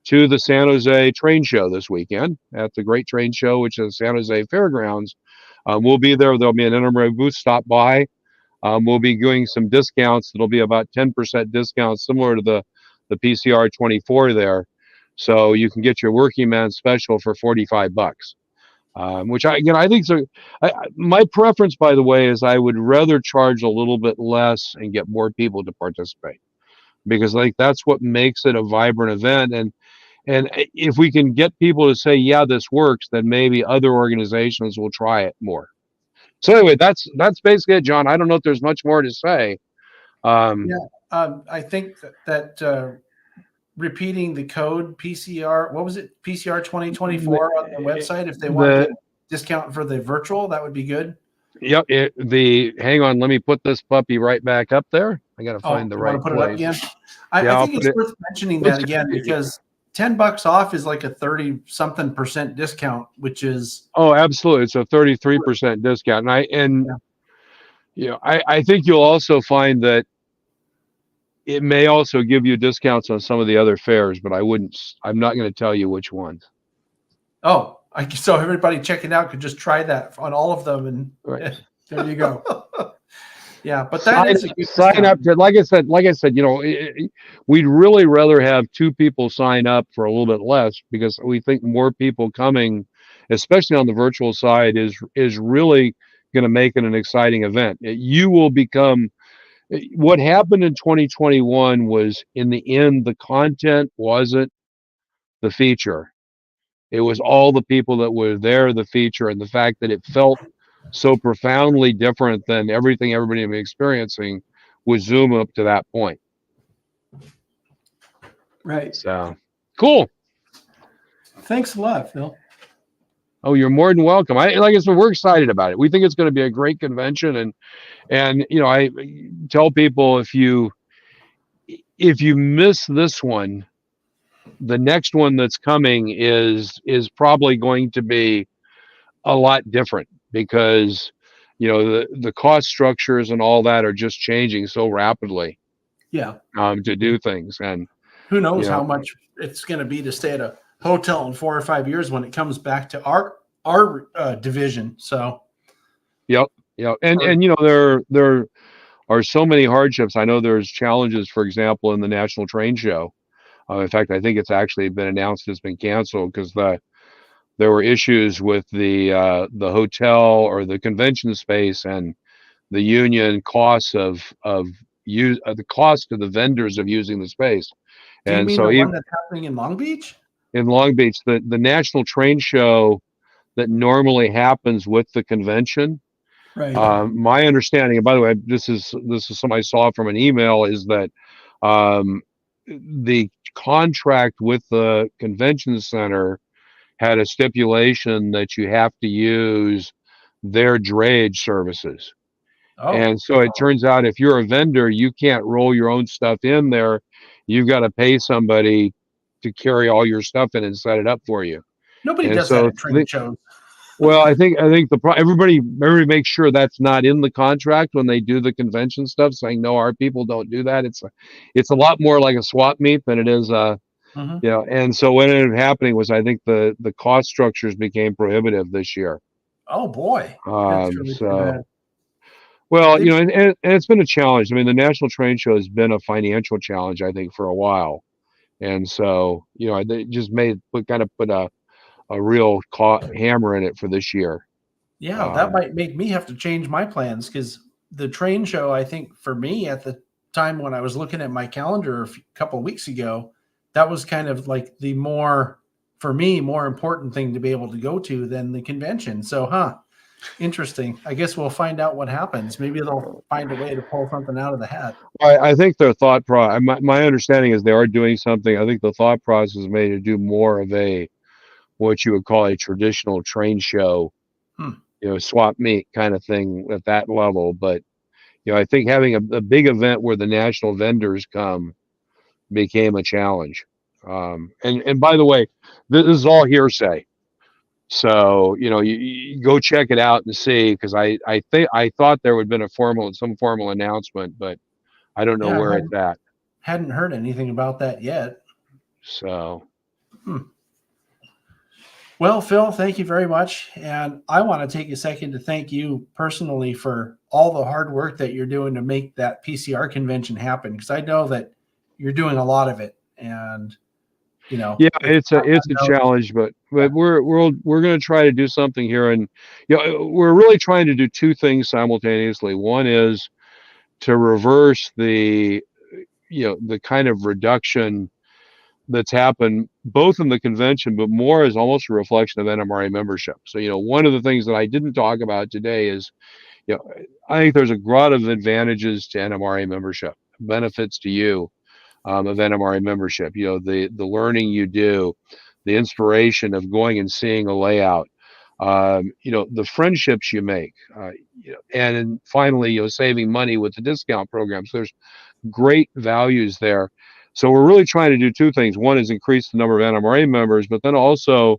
to the San Jose train show this weekend at the Great Train Show, which is San Jose Fairgrounds, we'll be there. There'll be an NMRA booth. Stop by. We'll be doing some discounts. It'll be about 10% discounts, similar to the PCR-24 there. So you can get your working man special for $45. which I think so. My preference, by the way, is I would rather charge a little bit less and get more people to participate, because like that's what makes it a vibrant event. And if we can get people to say, yeah, this works, then maybe other organizations will try it more. So anyway, that's basically it, John. I don't know if there's much more to say. I think that repeating the code PCR, what was it? PCR 2024 on the website. If they want to get a discount for the virtual, that would be good. Yep. Hang on, let me put this puppy right back up there. I got to find the right put place. It up again? I think it's worth mentioning that again, because $10 off is like a 30-something% discount, which is absolutely. It's a 33% discount. And I think you'll also find that it may also give you discounts on some of the other fares, but I'm not going to tell you which ones. Oh, so everybody check it out could just try that on all of them, and there you go. Yeah, but that is a good sign up. Like I said, we'd really rather have 2 people sign up for a little bit less, because we think more people coming, especially on the virtual side, is really going to make it an exciting event. You will become. What happened in 2021 was, in the end, the content wasn't the feature. It was all the people that were there, the feature, and the fact that it felt so profoundly different than everything everybody had been experiencing with Zoom up to that point. Right. So, cool. Thanks a lot, Phil. Oh, you're more than welcome. Like I said, we're excited about it. We think it's going to be a great convention, and I tell people, if you miss this one, the next one that's coming is probably going to be a lot different, because the cost structures and all that are just changing so rapidly. Yeah. To do things, and who knows how much it's going to be to stay at a hotel in 4 or 5 years when it comes back to our division. So. Yep. And there are so many hardships. I know there's challenges, for example, in the National Train Show. In fact, I think it's actually been announced it's been canceled, because there were issues with the hotel or the convention space, and the union costs of the cost to the vendors of using the space. Do you mean the one that's happening in Long Beach? In Long Beach, the National Train Show that normally happens with the convention. Right. My understanding, and by the way, this is something I saw from an email, is that the contract with the convention center had a stipulation that you have to use their drayage services. And so it turns out, if you're a vendor, you can't roll your own stuff in there. You've got to pay somebody to carry all your stuff in and set it up for you. Nobody does that at train shows. Well, I think everybody makes sure that's not in the contract when they do the convention stuff, saying, no, our people don't do that. It's a lot more like a swap meet than it is and so what ended up happening was, I think the cost structures became prohibitive this year. Oh boy. That's really too bad. Well, and it's been a challenge. I mean, the National Train Show has been a financial challenge, I think, for a while. And so, they just put a real hammer in it for this year. Yeah, that might make me have to change my plans, because the train show, I think, for me at the time when I was looking at my calendar a couple of weeks ago, that was kind of like the more important thing to be able to go to than the convention. So, interesting. I guess we'll find out what happens. Maybe they'll find a way to pull something out of the hat. I think their thought process, my understanding is they are doing something. I think the thought process is made to do more of what you would call a traditional train show, swap meet kind of thing at that level. But, I think having a big event where the national vendors come became a challenge. And by the way, this is all hearsay. So, you go check it out and see, because I thought there would have been some formal announcement, but I don't know where it's at. Hadn't heard anything about that yet. So. Well, Phil, thank you very much. And I want to take a second to thank you personally for all the hard work that you're doing to make that PCR convention happen, because I know that you're doing a lot of it. And you know. Yeah, it's a challenge, but we're going to try to do something here, and we're really trying to do two things simultaneously. One is to reverse the the kind of reduction that's happened both in the convention, but more as almost a reflection of NMRA membership. So one of the things that I didn't talk about today is I think there's a lot of advantages to NMRA membership, benefits to you. Of NMRA membership, the learning you do, the inspiration of going and seeing a layout, the friendships you make, and then finally, saving money with the discount programs. There's great values there. So we're really trying to do two things. One is increase the number of NMRA members, but then also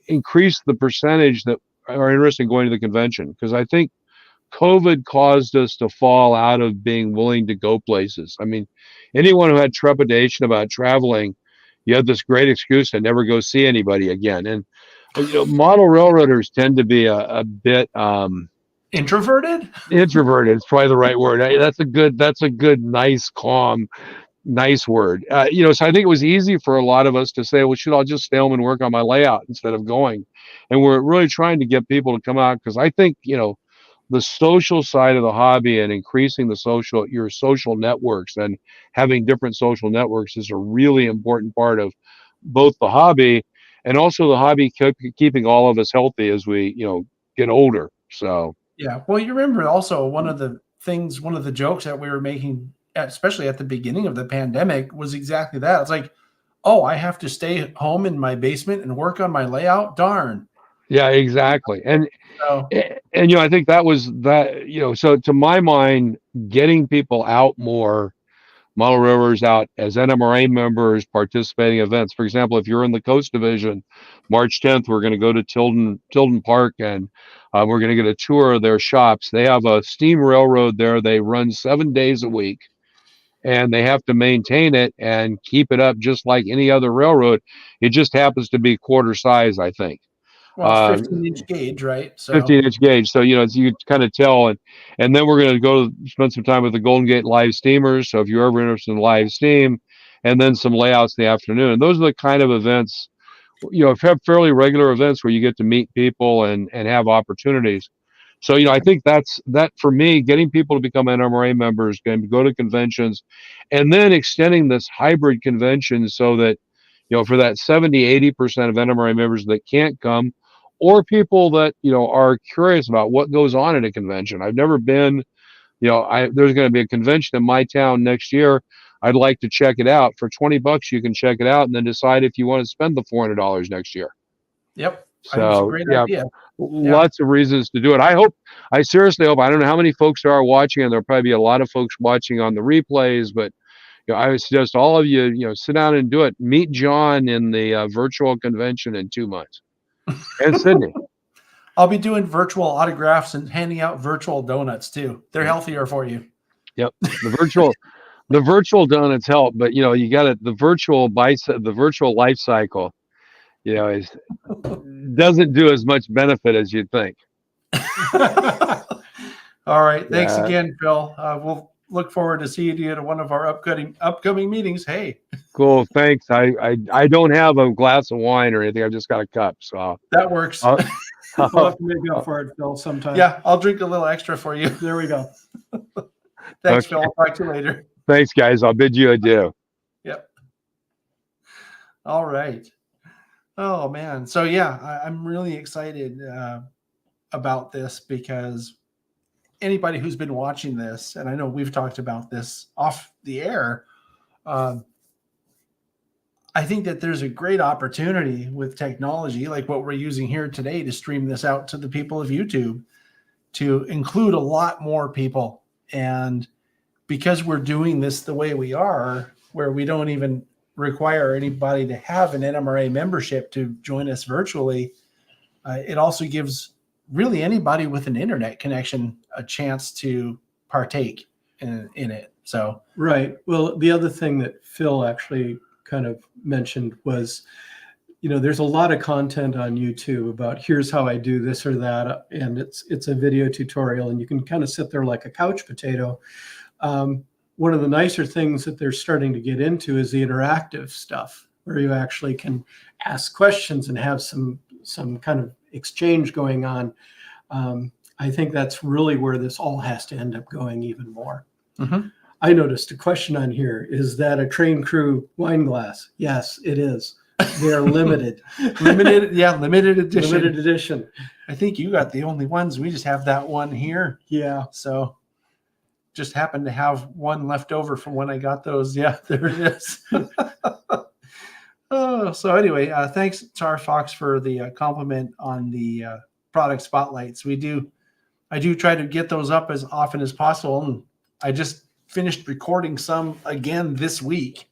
increase the percentage that are interested in going to the convention. Because I think COVID caused us to fall out of being willing to go places. I mean, anyone who had trepidation about traveling, you had this great excuse to never go see anybody again. And model railroaders tend to be a bit introverted. Introverted is probably the right word. That's a good, nice, calm, nice word. So I think it was easy for a lot of us to say, well, should I just stay home and work on my layout instead of going? And we're really trying to get people to come out, because I think the social side of the hobby and increasing your social networks and having different social networks is a really important part of both the hobby and also the hobby keeping all of us healthy as we get older. So yeah, well, you remember also one of the jokes that we were making, especially at the beginning of the pandemic, was exactly that. It's like, oh, I have to stay home in my basement and work on my layout. Darn. Yeah, exactly. And so, I think that was that, so to my mind, getting people out more, model railroaders out as NMRA members, participating in events. For example, if you're in the Coast Division, March 10th, we're going to go to Tilden Park, and we're going to get a tour of their shops. They have a steam railroad there. They run 7 days a week, and they have to maintain it and keep it up just like any other railroad. It just happens to be quarter size, I think. well, it's 15-inch gauge, right? So 15-inch gauge. So you kind of tell, and then we're going to go spend some time with the Golden Gate live steamers. So if you're ever interested in live steam, and then some layouts in the afternoon. And those are the kind of events, have fairly regular events where you get to meet people and have opportunities. So I think that for me, getting people to become NMRA members, going to go to conventions, and then extending this hybrid convention so that for that 70-80% of NMRA members that can't come, or people that are curious about what goes on at a convention. I've never been, there's going to be a convention in my town next year. I'd like to check it out. For $20, you can check it out and then decide if you want to spend the $400 next year. Yep. So I think it's a great idea. Lots of reasons to do it. I seriously hope, I don't know how many folks there are watching, and there'll probably be a lot of folks watching on the replays, but I would suggest all of you, sit down and do it. Meet John in the virtual convention in 2 months. And Sydney. I'll be doing virtual autographs and handing out virtual donuts too. They're healthier for you. Yep. The virtual donuts help, but you got it. The virtual life cycle, doesn't do as much benefit as you'd think. All right. Thanks again, Phil. We'll look forward to seeing you at one of our upcoming meetings. Hey. Cool. Thanks. I don't have a glass of wine or anything. I've just got a cup. So that works. We'll have to make up for it, Phil, sometime. Yeah, I'll drink a little extra for you. There we go. Thanks, Phil. I'll talk to you later. Thanks, guys. I'll bid you adieu. Yep. All right. Oh, man. So, I'm really excited about this, because anybody who's been watching this, and I know we've talked about this off the air, I think that there's a great opportunity with technology like what we're using here today to stream this out to the people of YouTube, to include a lot more people. And because we're doing this the way we are, where we don't even require anybody to have an NMRA membership to join us virtually, it also gives really anybody with an internet connection a chance to partake in it. So right. Well, the other thing that Phil actually kind of mentioned was, there's a lot of content on YouTube about here's how I do this or that, and it's a video tutorial, and you can kind of sit there like a couch potato. One of the nicer things that they're starting to get into is the interactive stuff. where you actually can ask questions and have some kind of exchange going on. I think that's really where this all has to end up going even more. Mm-hmm. I noticed a question on here. Is that a train crew wine glass? Yes, it is. They're limited. Limited edition. Limited edition. I think you got the only ones. We just have that one here. Yeah. So just happened to have one left over from when I got those. Yeah, there it is. Oh, so anyway, thanks to our Fox for the compliment on the product spotlights. I do try to get those up as often as possible. And I just finished recording some again this week.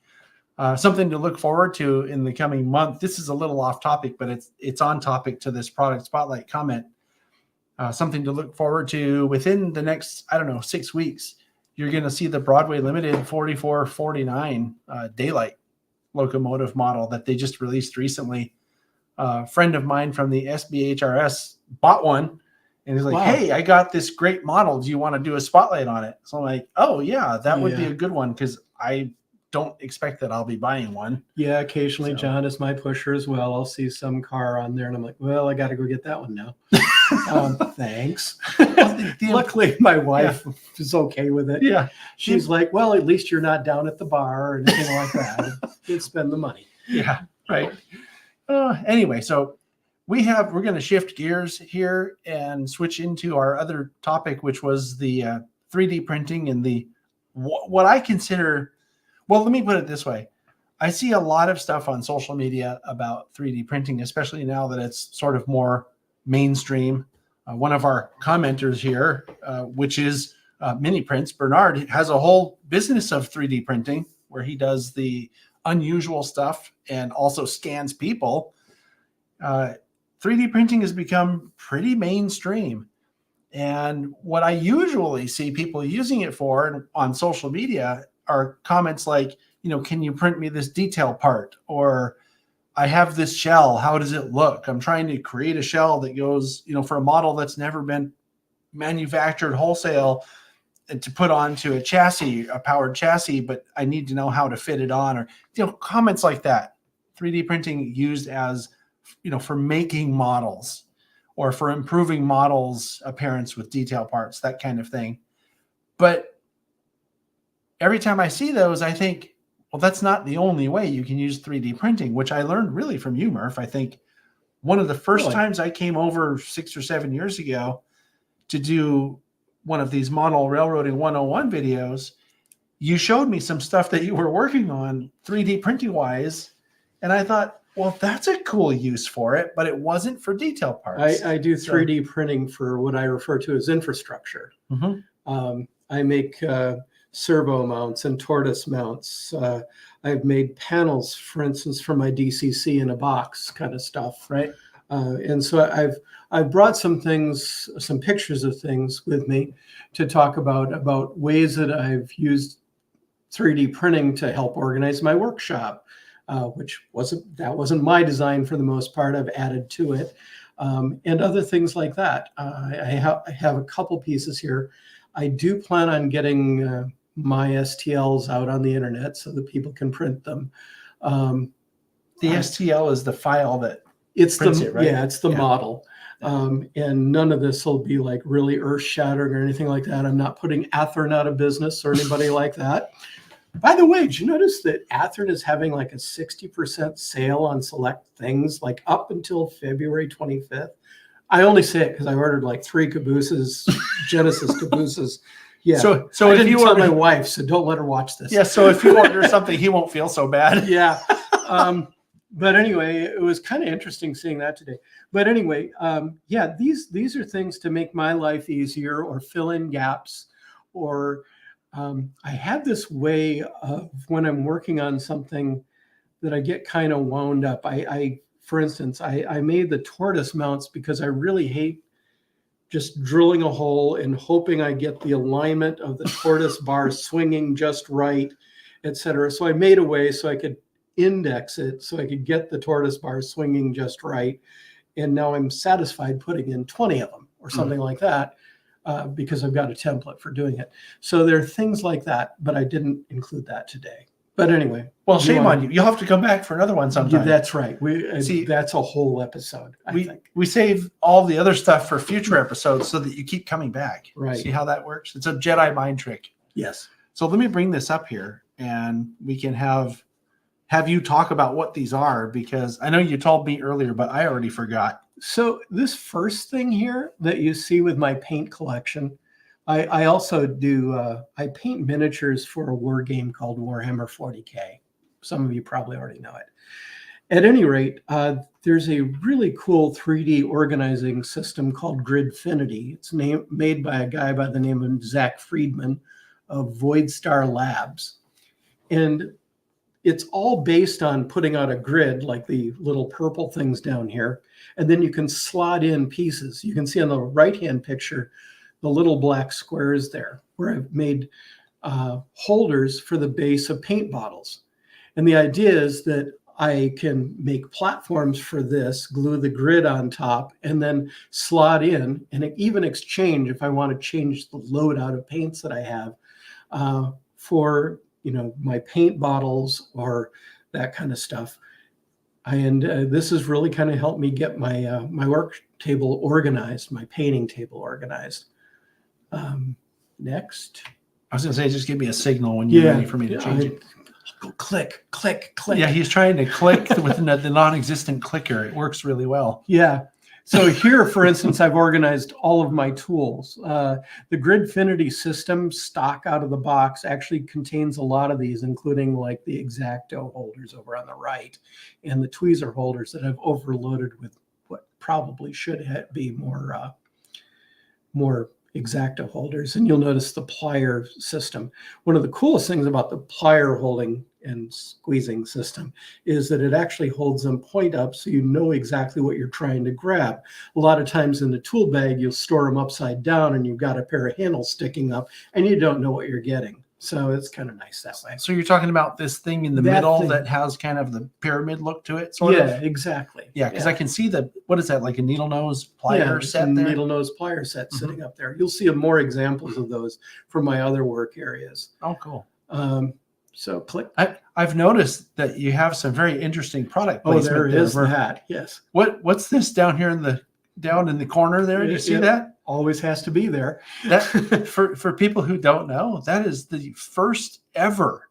Something to look forward to in the coming month. This is a little off topic, but it's on topic to this product spotlight comment. Something to look forward to within the next, 6 weeks. You're going to see the Broadway Limited 4449 Daylight locomotive model that they just released recently. A friend of mine from the SBHRS bought one. And he's like, wow. Hey, I got this great model. Do you want to do a spotlight on it? So I'm like, oh, yeah, that would be a good one because I don't expect that I'll be buying one. Yeah, occasionally John is my pusher as well. I'll see some car on there and I'm like, well, I got to go get that one now. Thanks. Luckily, my wife is okay with it. Yeah. She's like, well, at least you're not down at the bar or anything like that. You spend the money. Yeah, right. Anyway, so we're going to shift gears here and switch into our other topic, which was the 3D printing and what I consider. Well, let me put it this way. I see a lot of stuff on social media about 3D printing, especially now that it's sort of more mainstream. One of our commenters here, which is Mini Prints, Bernard, has a whole business of 3D printing where he does the unusual stuff and also scans people. 3D printing has become pretty mainstream. And what I usually see people using it for on social media are comments like, can you print me this detail part? Or I have this shell. How does it look? I'm trying to create a shell that goes, for a model that's never been manufactured wholesale and to put onto a chassis, a powered chassis, but I need to know how to fit it on, or, comments like that. 3D printing used as, for making models or for improving models' appearance with detail parts, that kind of thing. But every time I see those, I think, well, that's not the only way you can use 3D printing, which I learned really from you, Murf. I think one of the first times I came over 6 or 7 years ago to do one of these model railroading 101 videos, you showed me some stuff that you were working on 3D printing wise. And I thought, well, that's a cool use for it, but it wasn't for detail parts. I do 3D printing for what I refer to as infrastructure. Mm-hmm. I make servo mounts and tortoise mounts. I've made panels, for instance, for my DCC in a box kind of stuff. Right. And so I've brought some pictures of things with me to talk about ways that I've used 3D printing to help organize my workshop, which wasn't my design for the most part. I've added to it, and other things like that. I have a couple pieces here. I do plan on getting my STLs out on the internet so that people can print them. The STL is the file that it's prints it, right? Yeah, it's the model. And none of this will be like really earth shattering or anything like that. I'm not putting Athearn out of business or anybody like that. By the way, did you notice that Athearn is having like a 60% sale on select things, like up until February 25th? I only say it because I ordered like 3 cabooses, Genesis cabooses. Yeah. So if you tell my wife, so don't let her watch this. Yeah. So if you order something, he won't feel so bad. Yeah. But anyway, it was kind of interesting seeing that today. But anyway, yeah, these are things to make my life easier or fill in gaps. Or I have this way of when I'm working on something that I get kind of wound up. For instance, I made the tortoise mounts because I really hate just drilling a hole and hoping I get the alignment of the tortoise bar swinging just right, etc. So I made a way so I could index it so I could get the tortoise bar swinging just right. And now I'm satisfied putting in 20 of them or something like that because I've got a template for doing it. So there are things like that, but I didn't include that today. But anyway. Well, shame on you. You'll have to come back for another one sometime. That's right. See, that's a whole episode, I think. We save all the other stuff for future episodes so that you keep coming back. Right. See how that works? It's a Jedi mind trick. Yes. So let me bring this up here, and we can have you talk about what these are, because I know you told me earlier, but I already forgot. So this first thing here that you see with my paint collection, I also do, I paint miniatures for a war game called Warhammer 40K. Some of you probably already know it. At any rate, there's a really cool 3D organizing system called Gridfinity. It's made by a guy by the name of Zach Friedman of Voidstar Labs. And it's all based on putting out a grid like the little purple things down here. And then you can slot in pieces. You can see on the right-hand picture, the little black squares there, where I've made holders for the base of paint bottles. And the idea is that I can make platforms for this, glue the grid on top, and then slot in and even exchange if I want to change the load out of paints that I have for, my paint bottles or that kind of stuff. And this has really kind of helped me get my my work table organized, my painting table organized. Next. I was going to say, just give me a signal when you're ready for me to change it. Go click, click, click. Yeah, he's trying to click with the non-existent clicker. It works really well. Yeah. So here, for instance, I've organized all of my tools. The Gridfinity system stock out of the box actually contains a lot of these, including like the X-Acto holders over on the right and the tweezer holders that I've overloaded with what probably should be more X-Acto holders. And you'll notice the plier system. One of the coolest things about the plier holding and squeezing system is that it actually holds them point up so you know exactly what you're trying to grab. A lot of times in the tool bag, you'll store them upside down and you've got a pair of handles sticking up and you don't know what you're getting. So it's kind of nice that way. So you're talking about this thing in the middle that has kind of the pyramid look to it, sort of? Yeah, exactly. Yeah, because I can see what is that, like a needle nose plier set there? Needle nose plier set sitting up there. You'll see more examples of those from my other work areas. Oh, cool. So click. I've noticed that you have some very interesting product placement. Oh, there is that. Yes. What's this down here in the corner there? Do you see that? Always has to be there. That for people who don't know, that is the first ever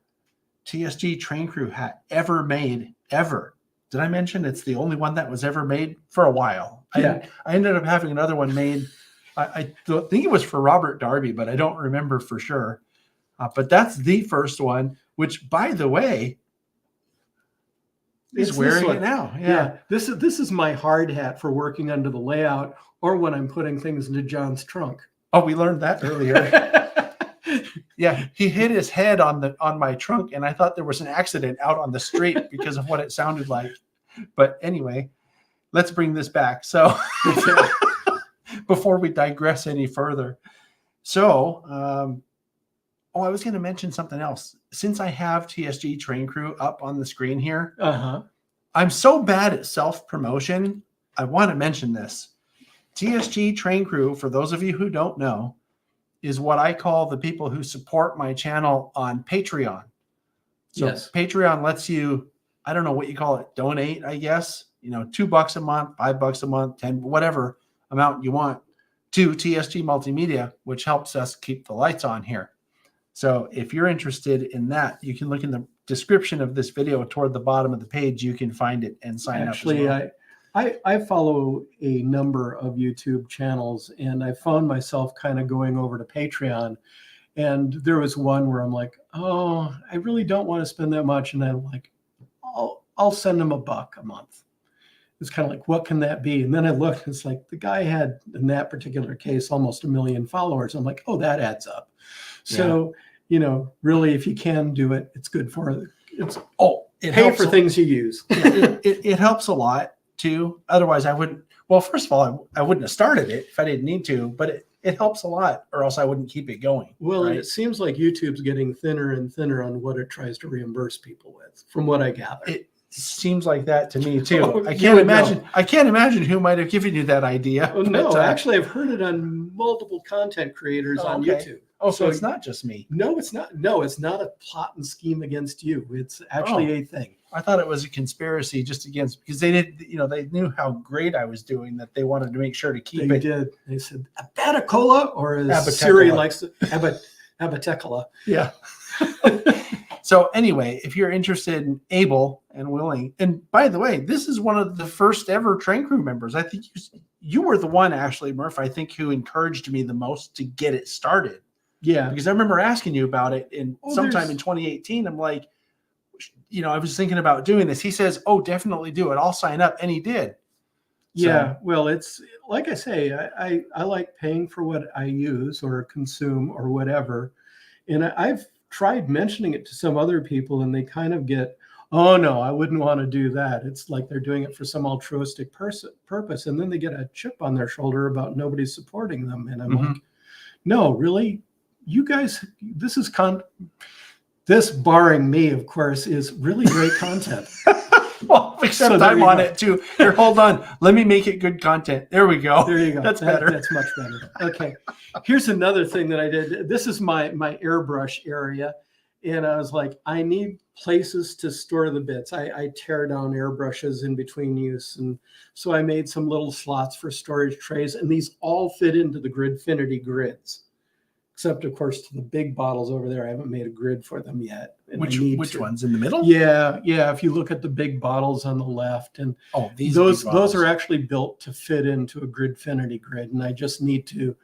TSG train crew hat ever made ever. Did I mention it's the only one that was ever made for a while? Yeah. I ended up having another one made. I think it was for Robert Darby, but I don't remember for sure. But that's the first one, which, by the way, is wearing it now. Yeah. This is my hard hat for working under the layout or when I'm putting things into John's trunk. Oh, we learned that earlier. Yeah, he hit his head on my trunk, and I thought there was an accident out on the street because of what it sounded like. But anyway, let's bring this back. So before we digress any further. So, I was going to mention something else. Since I have TSG Train Crew up on the screen here, I'm so bad at self-promotion. I want to mention this. TSG Train Crew, for those of you who don't know, is what I call the people who support my channel on Patreon. So yes. Patreon lets you, I don't know what you call it, donate, I guess, $2 a month, $5 a month, 10, whatever amount you want to TSG Multimedia, which helps us keep the lights on here. So if you're interested in that, you can look in the description of this video toward the bottom of the page. You can find it and sign up. Actually, I follow a number of YouTube channels, and I found myself kind of going over to Patreon. And there was one where I'm like, oh, I really don't want to spend that much. And I'm like, I'll send them $1 a month. It's kind of like, what can that be? And then I looked, it's like the guy had, in that particular case, almost 1 million followers. I'm like, oh, that adds up. So, really, if you can do it, it's good for it. It pay for things you use. It helps a lot too. Otherwise, I wouldn't. Well, first of all, I wouldn't have started it if I didn't need to. But it helps a lot, or else I wouldn't keep it going. Well, right? It seems like YouTube's getting thinner and thinner on what it tries to reimburse people with, from what I gather. It seems like that to me too. I can't imagine. I can't imagine who might have given you that idea. No, actually, I've heard it on multiple content creators Oh, on okay. YouTube. Oh, so So- it's not just me. No, it's not. No, it's not a plot and scheme against you. It's actually a thing. I thought it was a conspiracy just against, because they did, they knew how great I was doing, that they wanted to make sure to keep They it. did. They said Abaticola, or as Abatecola. Siri likes to, Abatecola. Yeah. So anyway, if you're interested and able and willing, and by the way, this is one of the first ever train crew members. I think you were the one, actually, Murf, I think, who encouraged me the most to get it started. Yeah. Because I remember asking you about it sometime there's- in 2018. I'm like, I was thinking about doing this. He says, "Oh, definitely do it. I'll sign up." And he did. Yeah. Well, it's like I say, I like paying for what I use or consume or whatever. And I've tried mentioning it to some other people, and they kind of get, oh no, I wouldn't want to do that. It's like they're doing it for some altruistic purpose. And then they get a chip on their shoulder about nobody supporting them. And I'm like, no, really? You guys, this, barring me, of course, is really great content. Well, except So there I'm you on go. it too. Here, hold on. Let me make it good content. There we go. There you go. That's better. That's much better. Okay. Here's another thing that I did. This is my airbrush area. And I was like, I need places to store the bits. I tear down airbrushes in between use. And so I made some little slots for storage trays. And these all fit into the Gridfinity grids. Except, of course, to the big bottles over there. I haven't made a grid for them yet. And I need Which to. ones in the middle? Yeah. If you look at the big bottles on the left, and Oh, these those big bottles. are actually built to fit into a Gridfinity grid. And I just need to,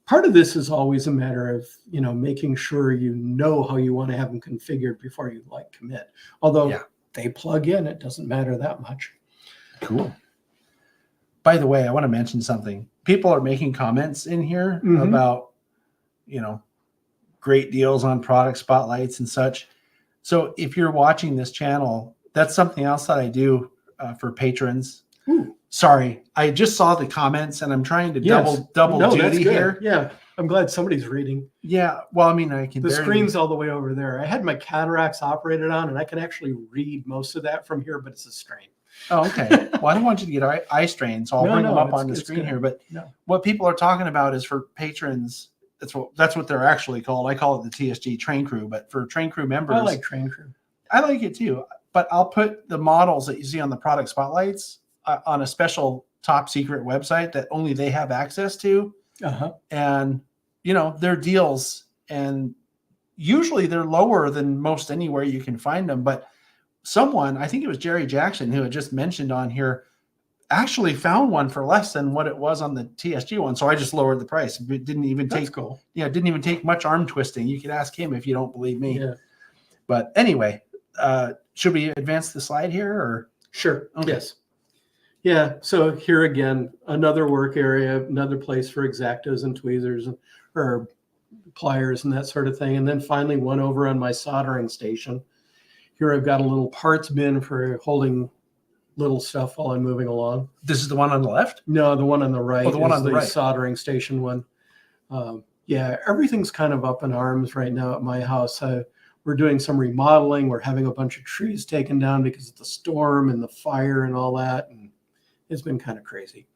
part of this is always a matter of, making sure you know how you want to have them configured before you commit. Although they plug in, it doesn't matter that much. Cool. By the way, I want to mention something. People are making comments in here about, great deals on product spotlights and such. So if you're watching this channel, that's something else that I do for patrons. Ooh. Sorry, I just saw the comments and I'm trying to double No, that's duty good. here. Yeah. I'm glad somebody's reading. Yeah. Well, I mean, I can. The barely- screen's all the way over there. I had my cataracts operated on, and I can actually read most of that from here, but it's a strain. Oh, okay. Well, I don't want you to get eye strain, so I'll bring them up on the it's screen good. here. But No. what people are talking about is for patrons. That's what they're actually called. I call it the TSG train crew, but for train crew members, I like train crew. I like it too. But I'll put the models that you see on the product spotlights on a special top secret website that only they have access to. And they're deals, and usually they're lower than most anywhere you can find them. But someone, I think it was Jerry Jackson, who had just mentioned on here, actually found one for less than what it was on the TSG one. So I just lowered the price. It didn't even That's take cool. it didn't even take much arm twisting. You could ask him if you don't believe me. Yeah. But anyway, should we advance the slide here, or? Sure. Okay. Yes. Yeah. So here again, another work area, another place for X-Actos and tweezers or pliers and that sort of thing. And then finally one over on my soldering station. Here I've got a little parts bin for holding little stuff while I'm moving along. This is the one on the left? No, the one on the right. Oh, the one is on the right. Soldering station one. Yeah, everything's kind of up in arms right now at my house. We're doing some remodeling. We're having a bunch of trees taken down because of the storm and the fire and all that. And it's been kind of crazy.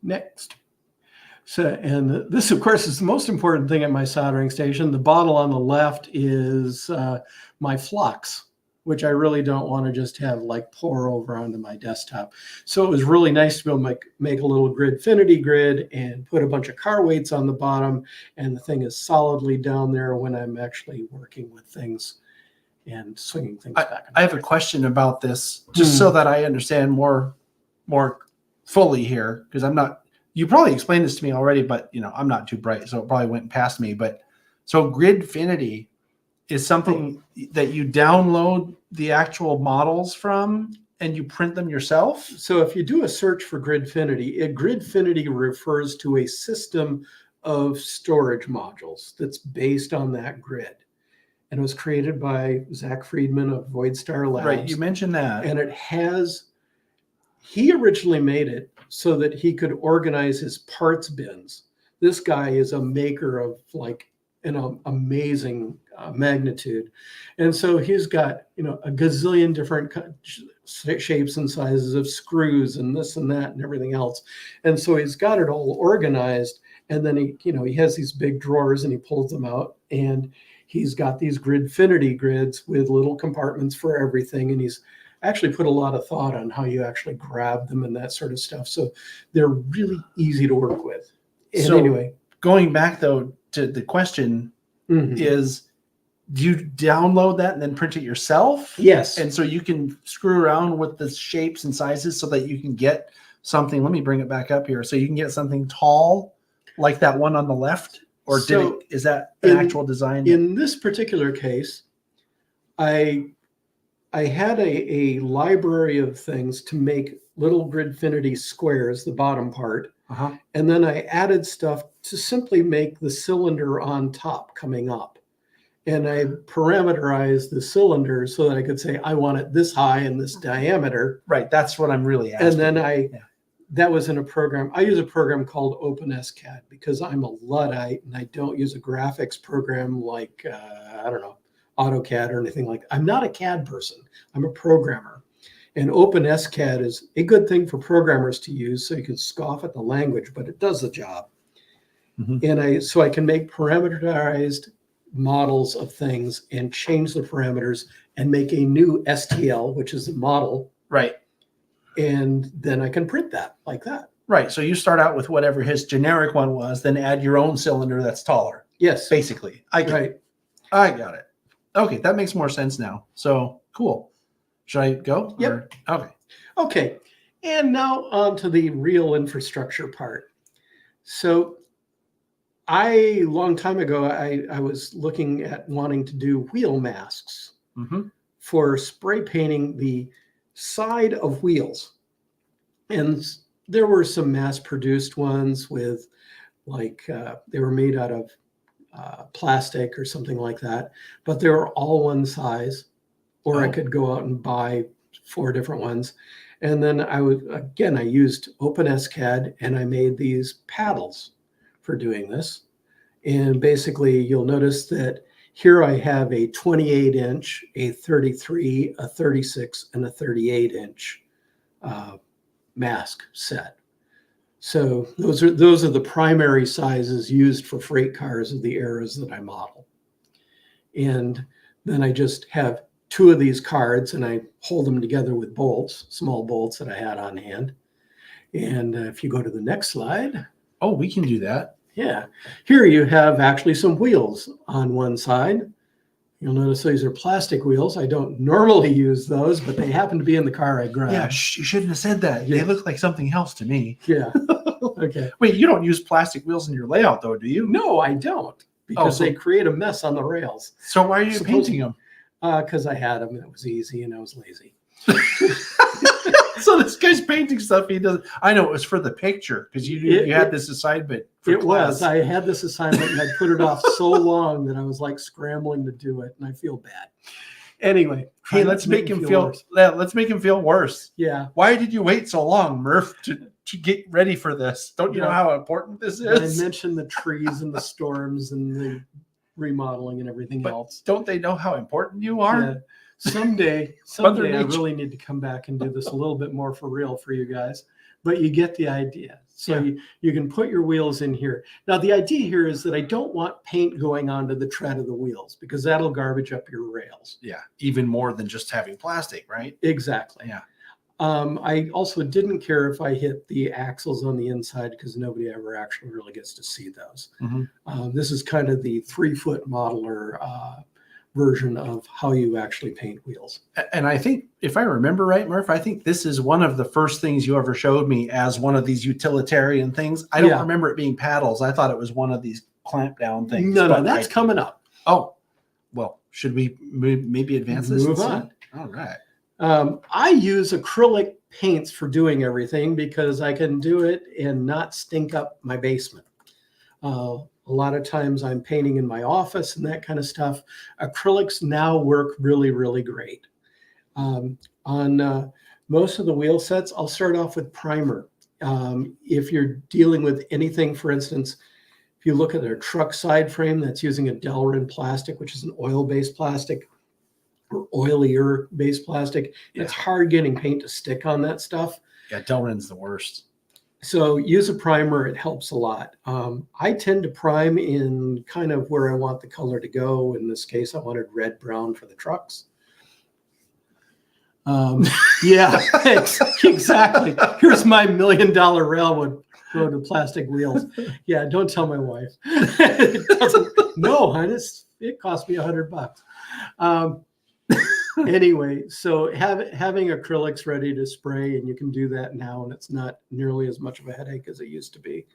Next. So, and this, of course, is the most important thing at my soldering station. The bottle on the left is my flux, which I really don't want to just have pour over onto my desktop. So it was really nice to be able to make a little Gridfinity grid and put a bunch of car weights on the bottom, and the thing is solidly down there when I'm actually working with things and swinging things back. I have a question about this, just so that I understand more fully here, because you probably explained this to me already, but I'm not too bright, so it probably went past me. But so Gridfinity is something that you download the actual models from and you print them yourself? So if you do a search for Gridfinity, Gridfinity refers to a system of storage modules that's based on that grid. And it was created by Zach Friedman of Voidstar Labs. Right, you mentioned that. And he originally made it so that he could organize his parts bins. This guy is a maker of an amazing magnitude. And so he's got, a gazillion different shapes and sizes of screws and this and that and everything else. And so he's got it all organized. And then he has these big drawers and he pulls them out, and he's got these Gridfinity grids with little compartments for everything. And he's actually put a lot of thought on how you actually grab them and that sort of stuff. So they're really easy to work with. And So anyway, going back though to the question is, do you download that and then print it yourself? yes. And so you can screw around with the shapes and sizes so that you can get something. Let me bring it back up here. So you can get something tall like that one on the left, or is that an actual design? In this particular case, I had a library of things to make little Gridfinity squares, the bottom part. And then I added stuff to simply make the cylinder on top coming up. And I parameterized the cylinder so that I could say, I want it this high and this diameter. Right. That's what I'm really asking. And then that was in a program. I use a program called OpenSCAD because I'm a Luddite and I don't use a graphics program like, I don't know, AutoCAD or anything like that. I'm not a CAD person. I'm a programmer. And OpenSCAD is a good thing for programmers to use, so you can scoff at the language, but it does the job. And so I can make parameterized models of things and change the parameters and make a new STL, which is the model. Right. And then I can print that like that. Right. So you start out with whatever his generic one was, then add your own cylinder that's taller. Yes. Basically. I got it. Okay. That makes more sense now. So cool. Should I go? Yep. Okay. Okay. And now on to the real infrastructure part. So a long time ago, I was looking at wanting to do wheel masks for spray painting the side of wheels. And there were some mass-produced ones with they were made out of plastic or something like that, but they were all one size, or I could go out and buy 4 different ones. And then I used OpenSCAD and I made these paddles for doing this. And basically you'll notice that here I have a 28-inch, a 33, a 36, and a 38-inch mask set. So those are the primary sizes used for freight cars of the eras that I model. And then I just have 2 of these cards and I hold them together with bolts, small bolts that I had on hand. And if you go to the next slide. Oh, we can do that. Yeah. Here you have actually some wheels on one side. You'll notice these are plastic wheels. I don't normally use those, but they happen to be in the car I grabbed. Yeah, you shouldn't have said that. Yeah. They look like something else to me. Yeah. Okay. Wait, you don't use plastic wheels in your layout, though, do you? No, I don't, because they create a mess on the rails. So why are you painting them? Because I had them and it was easy and I was lazy. So this guy's painting stuff he does. I know it was for the picture because you had this assignment. For class. I had this assignment and I put it off so long that I was like scrambling to do it, and I feel bad. Anyway, hey, let's make him feel. Let's make him feel worse. Yeah. Why did you wait so long, Murf, to get ready for this? Don't you know how important this is? I mentioned the trees and the storms and the remodeling and everything else. Don't they know how important you are? Yeah. Someday I really need to come back and do this a little bit more for real for you guys, but you get the idea. So you can put your wheels in here. Now, the idea here is that I don't want paint going onto the tread of the wheels because that'll garbage up your rails. Yeah, even more than just having plastic, right? Exactly. Yeah. I also didn't care if I hit the axles on the inside because nobody ever actually really gets to see those. This is kind of the 3-foot modeler version of how you actually paint wheels. And I think, if I remember right, Murph, I think this is one of the first things you ever showed me as one of these utilitarian things. I don't remember it being paddles. I thought it was one of these clamp down things. No, that's coming up. Oh, well, should we maybe advance this? Move on. All right. I use acrylic paints for doing everything because I can do it and not stink up my basement. A lot of times I'm painting in my office and that kind of stuff. Acrylics now work really, really great. On most of the wheel sets, I'll start off with primer. If you're dealing with anything, for instance, if you look at a truck side frame that's using a Delrin plastic, which is an oil-based plastic, or oilier based plastic. Yeah. It's hard getting paint to stick on that stuff. Yeah, Delrin's the worst. So use a primer. It helps a lot. I tend to prime in kind of where I want the color to go. In this case, I wanted red, brown for the trucks. Yeah, exactly. Here's my $1 million railroad road with plastic wheels. Yeah, don't tell my wife. It doesn't. No, hon, it cost me $100. Anyway, so having acrylics ready to spray, and you can do that now, and it's not nearly as much of a headache as it used to be.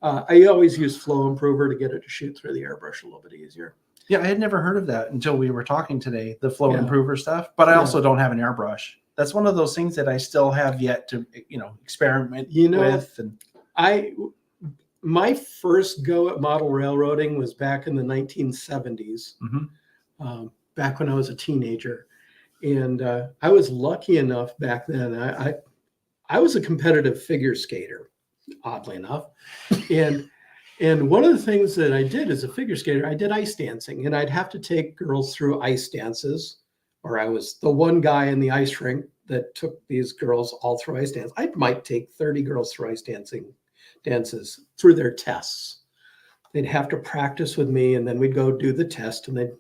I always use flow improver to get it to shoot through the airbrush a little bit easier. Yeah, I had never heard of that until we were talking today, the flow Yeah. improver stuff. But I Yeah. also don't have an airbrush. That's one of those things that I still have yet to, experiment with. And My first go at model railroading was back in the 1970s, back when I was a teenager. And I was lucky enough back then. I was a competitive figure skater, oddly enough. And one of the things that I did as a figure skater, I did ice dancing, and I'd have to take girls through ice dances, or I was the one guy in the ice rink that took these girls all through ice dance. I might take 30 girls through ice dances through their tests. They'd have to practice with me, and then we'd go do the test, and they'd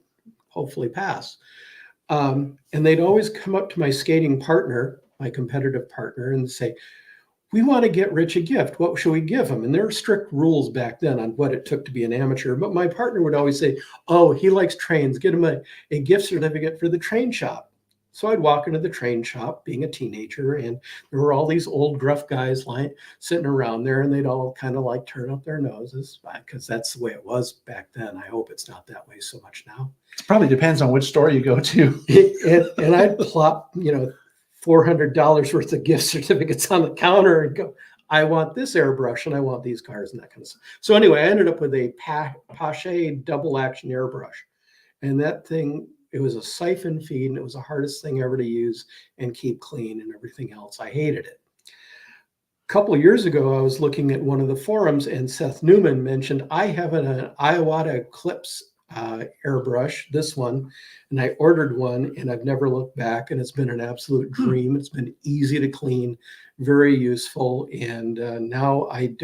hopefully pass. And they'd always come up to my skating partner, my competitive partner, and say, "We want to get Rich a gift. What should we give him?" And there were strict rules back then on what it took to be an amateur. But my partner would always say, "Oh, he likes trains. Get him a gift certificate for the train shop." So I'd walk into the train shop being a teenager, and there were all these old gruff guys sitting around there, and they'd all kind of like turn up their noses because that's the way it was back then. I hope it's not that way so much now. it probably depends on which store you go to. And I'd plop, $400 worth of gift certificates on the counter and go, "I want this airbrush and I want these cars," and that kind of stuff. So anyway, I ended up with a Pache double action airbrush. And that thing, it was a siphon feed, and it was the hardest thing ever to use and keep clean and everything else. I hated it. A couple of years ago, I was looking at one of the forums, and Seth Newman mentioned, "I have an Iwata Eclipse airbrush, this one, and I ordered one, and I've never looked back, and it's been an absolute dream. It's been easy to clean, very useful, and now I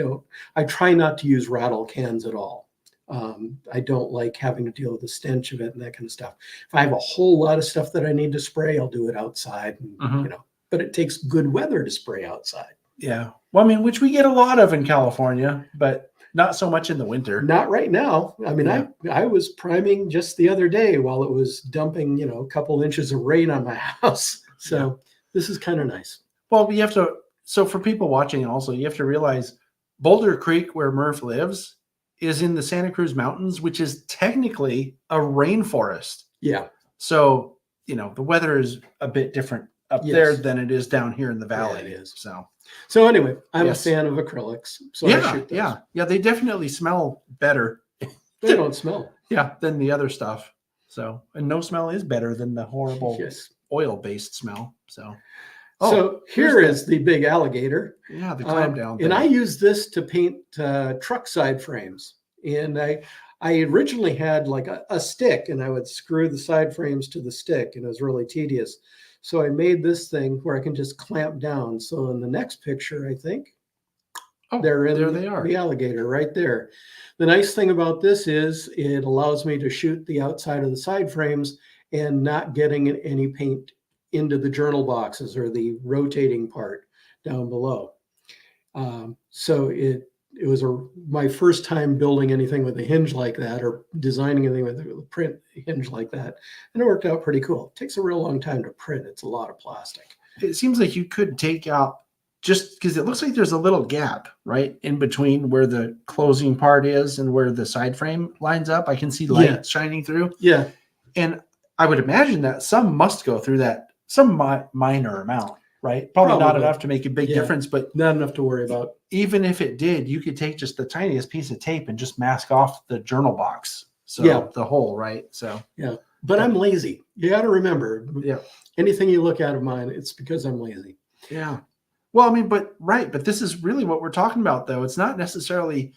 try not to use rattle cans at all. I don't like having to deal with the stench of it and that kind of stuff. If I have a whole lot of stuff that I need to spray, I'll do it outside, and, but it takes good weather to spray outside. Yeah. Well, I mean, which we get a lot of in California, but not so much in the winter. Not right now. I mean, Yeah. I was priming just the other day while it was dumping, a couple inches of rain on my house. So this is kind of nice. Well, so for people watching also, you have to realize Boulder Creek, where Murf lives, is in the Santa Cruz Mountains, which is technically a rainforest. Yeah. So, the weather is a bit different up there than it is down here in the valley. Yeah, it is. So anyway, I'm Yes. a fan of acrylics. So I shoot those. Yeah. They definitely smell better. They don't smell. Than the other stuff. So, and no smell is better than the horrible Yes. oil-based small. So, So here is the big alligator. the climb down thing. And I use this to paint truck side frames. And I originally had like a stick, and I would screw the side frames to the stick, and it was really tedious. So I made this thing where I can just clamp down. So in the next picture, I think, there they are. The alligator right there. The nice thing about this is it allows me to shoot the outside of the side frames and not getting any paint into the journal boxes or the rotating part down below. So it was my first time building anything with a hinge like that, or designing anything with a print hinge like that. And it worked out pretty cool. It takes a real long time to print. It's a lot of plastic. It seems like you could take out, just because it looks like there's a little gap right in between where the closing part is and where the side frame lines up. I can see light shining through. Yeah. And I would imagine that some must go through that, some minor amount, right? Probably not enough to make a big difference, but not enough to worry about. Even if it did, you could take just the tiniest piece of tape and just mask off the journal box. So the hole, right? So but I'm lazy. You got to remember, yeah, anything you look at of mine, it's because I'm lazy. Yeah. Well, I mean, but this is really what we're talking about, though. It's not necessarily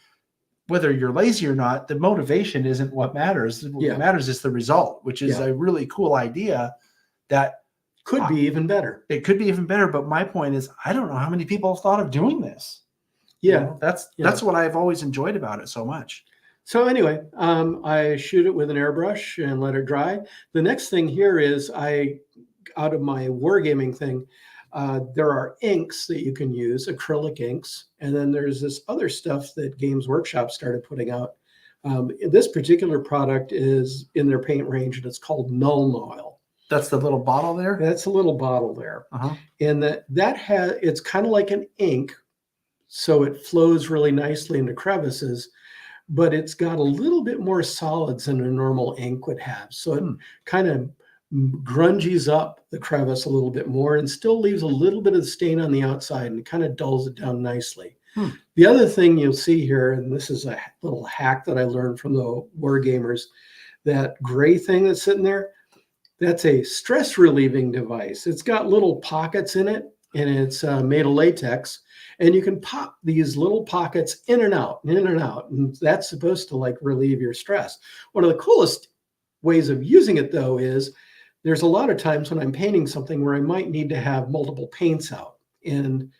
whether you're lazy or not. The motivation isn't what matters. What matters is the result, which is a really cool idea. that Could be even better. it could be even better. But my point is, I don't know how many people have thought of doing this. Yeah. That's what I've always enjoyed about it so much. So anyway, I shoot it with an airbrush and let it dry. The next thing here is out of my wargaming thing, there are inks that you can use, acrylic inks. And then there's this other stuff that Games Workshop started putting out. This particular product is in their paint range, and it's called Null Oil. That's the little bottle there? That's a little bottle there. Uh-huh. And it's kind of like an ink, so it flows really nicely into crevices, but it's got a little bit more solids than a normal ink would have. So it kind of grunges up the crevice a little bit more and still leaves a little bit of stain on the outside, and kind of dulls it down nicely. The other thing you'll see here, and this is a little hack that I learned from the War Gamers, that gray thing that's sitting there, that's a stress relieving device. It's got little pockets in it, and it's made of latex, and you can pop these little pockets in and out, and that's supposed to like relieve your stress. One of the coolest ways of using it, though, is there's a lot of times when I'm painting something where I might need to have multiple paints out, and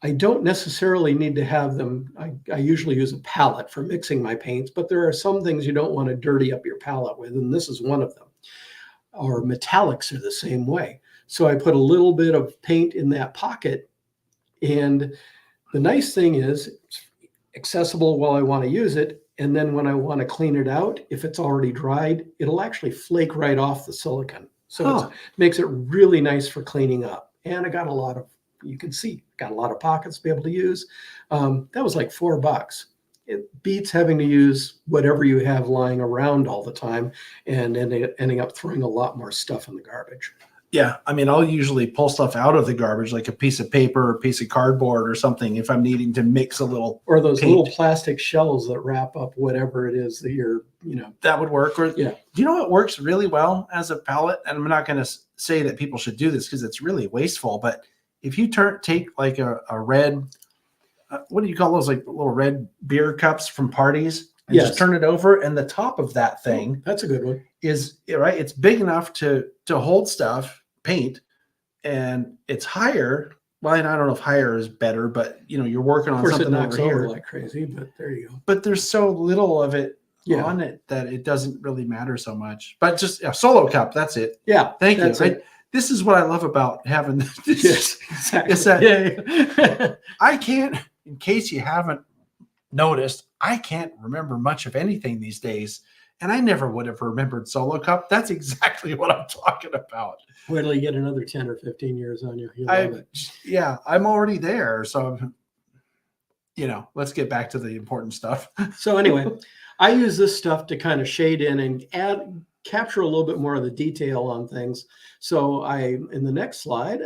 I don't necessarily need to have them. I usually use a palette for mixing my paints, but there are some things you don't want to dirty up your palette with, and this is one of them. Or metallics are the same way. So I put a little bit of paint in that pocket, and the nice thing is it's accessible while I want to use it, and then when I want to clean it out, if it's already dried, it'll actually flake right off the silicone. So it makes it really nice for cleaning up. And I got a lot of, you can see, got a lot of pockets to be able to use. That was like $4. It beats having to use whatever you have lying around all the time and ending up throwing a lot more stuff in the garbage. Yeah, I mean, I'll usually pull stuff out of the garbage, like a piece of paper, or a piece of cardboard or something, if I'm needing to mix a little. Or those paint. little plastic shells that wrap up whatever it is that you're, That would work. Or, yeah. Do you know what works really well as a palette? And I'm not going to say that people should do this because it's really wasteful, but if you take like a red, what do you call those, like little red beer cups from parties, and just turn it over, and the top of that thing, that's a good one, is right. It's big enough to hold stuff, paint, and it's higher. Well, I don't know if higher is better, but you're working on something over here like crazy. But there you go. But there's so little of it on it that it doesn't really matter so much. But just a solo cup, that's it. Yeah, thank you. This is what I love about having this. Yes, exactly. Is that I can't. In case you haven't noticed, I can't remember much of anything these days. And I never would have remembered Solo Cup. That's exactly what I'm talking about. Wait till you get another 10 or 15 years on you. You'll love it. Yeah, I'm already there. So, let's get back to the important stuff. So anyway, I use this stuff to kind of shade in and capture a little bit more of the detail on things. So in the next slide,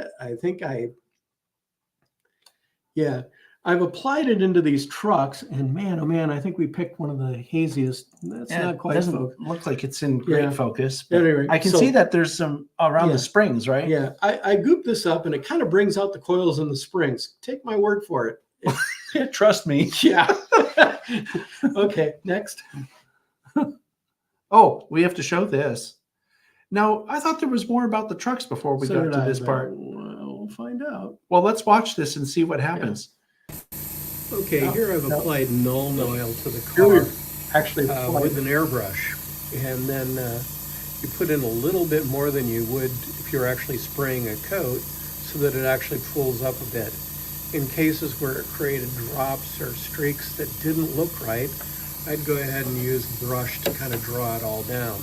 I've applied it into these trucks, and man, oh man, I think we picked one of the haziest. That's not quite. It doesn't look like it's in great focus. But anyway, I can see that there's some around the springs, right? Yeah, I gooped this up, and it kind of brings out the coils and the springs. Take my word for it. Trust me. Yeah. Okay, next. Oh, we have to show this. Now, I thought there was more about the trucks before we got to this part. We'll find out. Well, let's watch this and see what happens. Yeah. Okay, here I've applied null oil to the car actually with an airbrush, and then you put in a little bit more than you would if you're actually spraying a coat, so that it actually pulls up a bit. In cases where it created drops or streaks that didn't look right, I'd go ahead and use the brush to kind of draw it all down.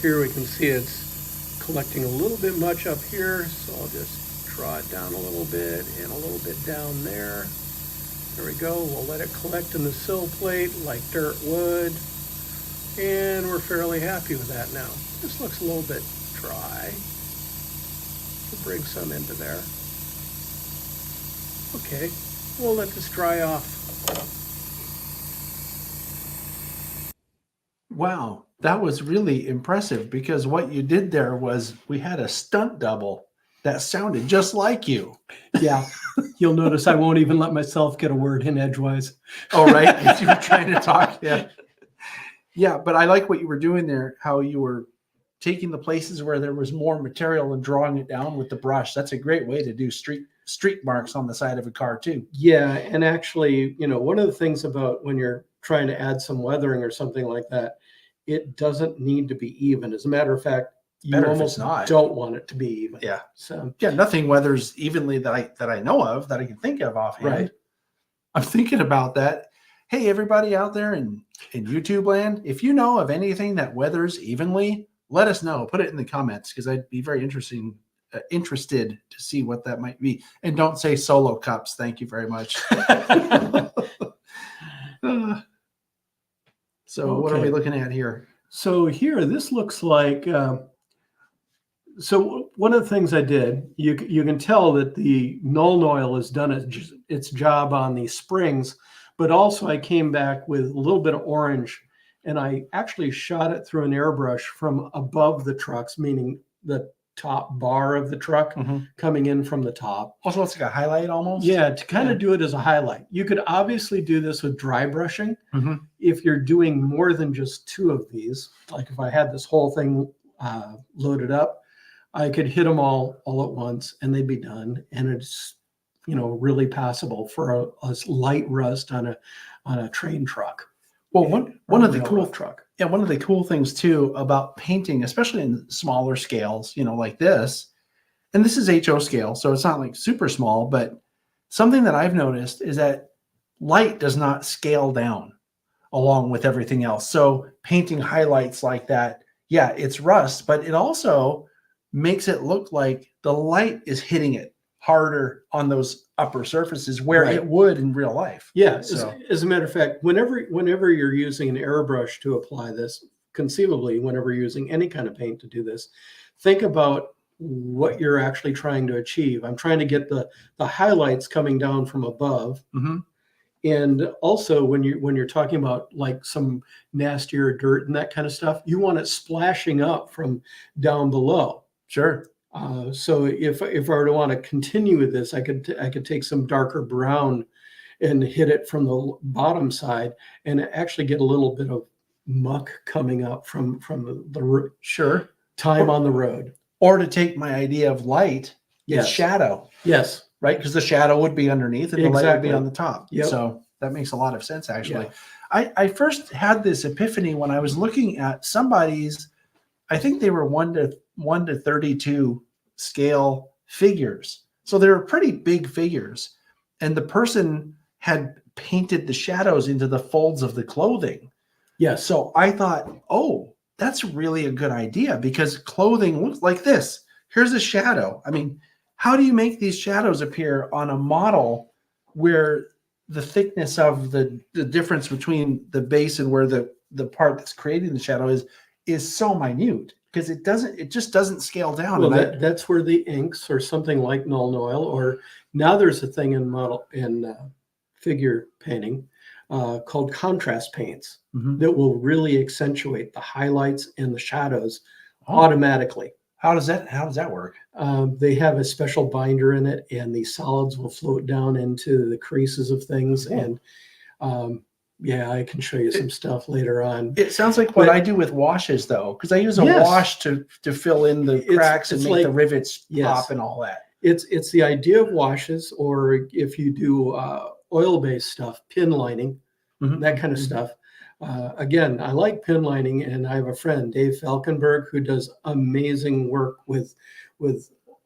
Here we can see it's collecting a little bit much up here, so I'll just draw it down a little bit and a little bit down there. There we go. We'll let it collect in the sill plate like dirt would, and we're fairly happy with that now. This looks a little bit dry. We'll bring some into there. Okay, we'll let this dry off. Wow, that was really impressive, because what you did there was we had a stunt double that sounded just like you. Yeah. You'll notice I won't even let myself get a word in edgewise. Oh, right. If you were trying to talk. Yeah. Yeah. But I like what you were doing there, how you were taking the places where there was more material and drawing it down with the brush. That's a great way to do street marks on the side of a car too. Yeah. And actually, one of the things about when you're trying to add some weathering or something like that, it doesn't need to be even. As a matter of fact, you almost don't want it to be even. Yeah. So yeah, nothing weathers evenly that I know of, that I can think of offhand. Right. I'm thinking about that. Hey, everybody out there in YouTube land, if you know of anything that weathers evenly, let us know. Put it in the comments, because I'd be very interested to see what that might be. And don't say Solo cups. Thank you very much. So what are we looking at here? So here, this looks like, so one of the things I did, you can tell that the Nuln Oil has done its job on these springs, but also I came back with a little bit of orange, and I actually shot it through an airbrush from above the trucks, meaning the top bar of the truck coming in from the top. Also, it's like a highlight almost. Yeah, to kind of do it as a highlight. You could obviously do this with dry brushing. If you're doing more than just 2 of these, like if I had this whole thing loaded up, I could hit them all at once and they'd be done. And it's, really passable for a light rust on a train truck. Well, one of the cool things too about painting, especially in smaller scales, like this, and this is HO scale, so it's not like super small, but something that I've noticed is that light does not scale down along with everything else. So painting highlights like that, yeah, it's rust, but it also makes it look like the light is hitting it harder on those upper surfaces where it would in real life. Yeah. So, as a matter of fact, whenever you're using an airbrush to apply this, conceivably, whenever you're using any kind of paint to do this, think about what you're actually trying to achieve. I'm trying to get the highlights coming down from above. And also when you're talking about like some nastier dirt and that kind of stuff, you want it splashing up from down below. Sure. So if I were to want to continue with this, I could take some darker brown and hit it from the bottom side and actually get a little bit of muck coming up from the time on the road. Or to take my idea of light, it's shadow. Yes. Right? Because the shadow would be underneath and the light would be on the top. Yep. So that makes a lot of sense, actually. Yeah. I first had this epiphany when I was looking at somebody's, I think they were 1 to 32 scale figures. So they were pretty big figures. And the person had painted the shadows into the folds of the clothing. Yeah. So I thought, oh, that's really a good idea, because clothing looks like this. Here's a shadow. I mean, how do you make these shadows appear on a model where the thickness of the difference between the base and where the part that's creating the shadow is so minute? Because it just doesn't scale down. Well, that's where the inks or something like Nuln Oil, or now there's a thing in figure painting called contrast paints that will really accentuate the highlights and the shadows automatically. How does that work? They have a special binder in it, and the solids will float down into the creases of things. And I can show you some stuff later on. It sounds like what I do with washes, though, because I use a wash to fill in the cracks and make the rivets pop and all that. It's the idea of washes, or if you do oil-based stuff, pin lining, that kind of stuff. Again, I like pin lining, and I have a friend, Dave Falkenberg, who does amazing work with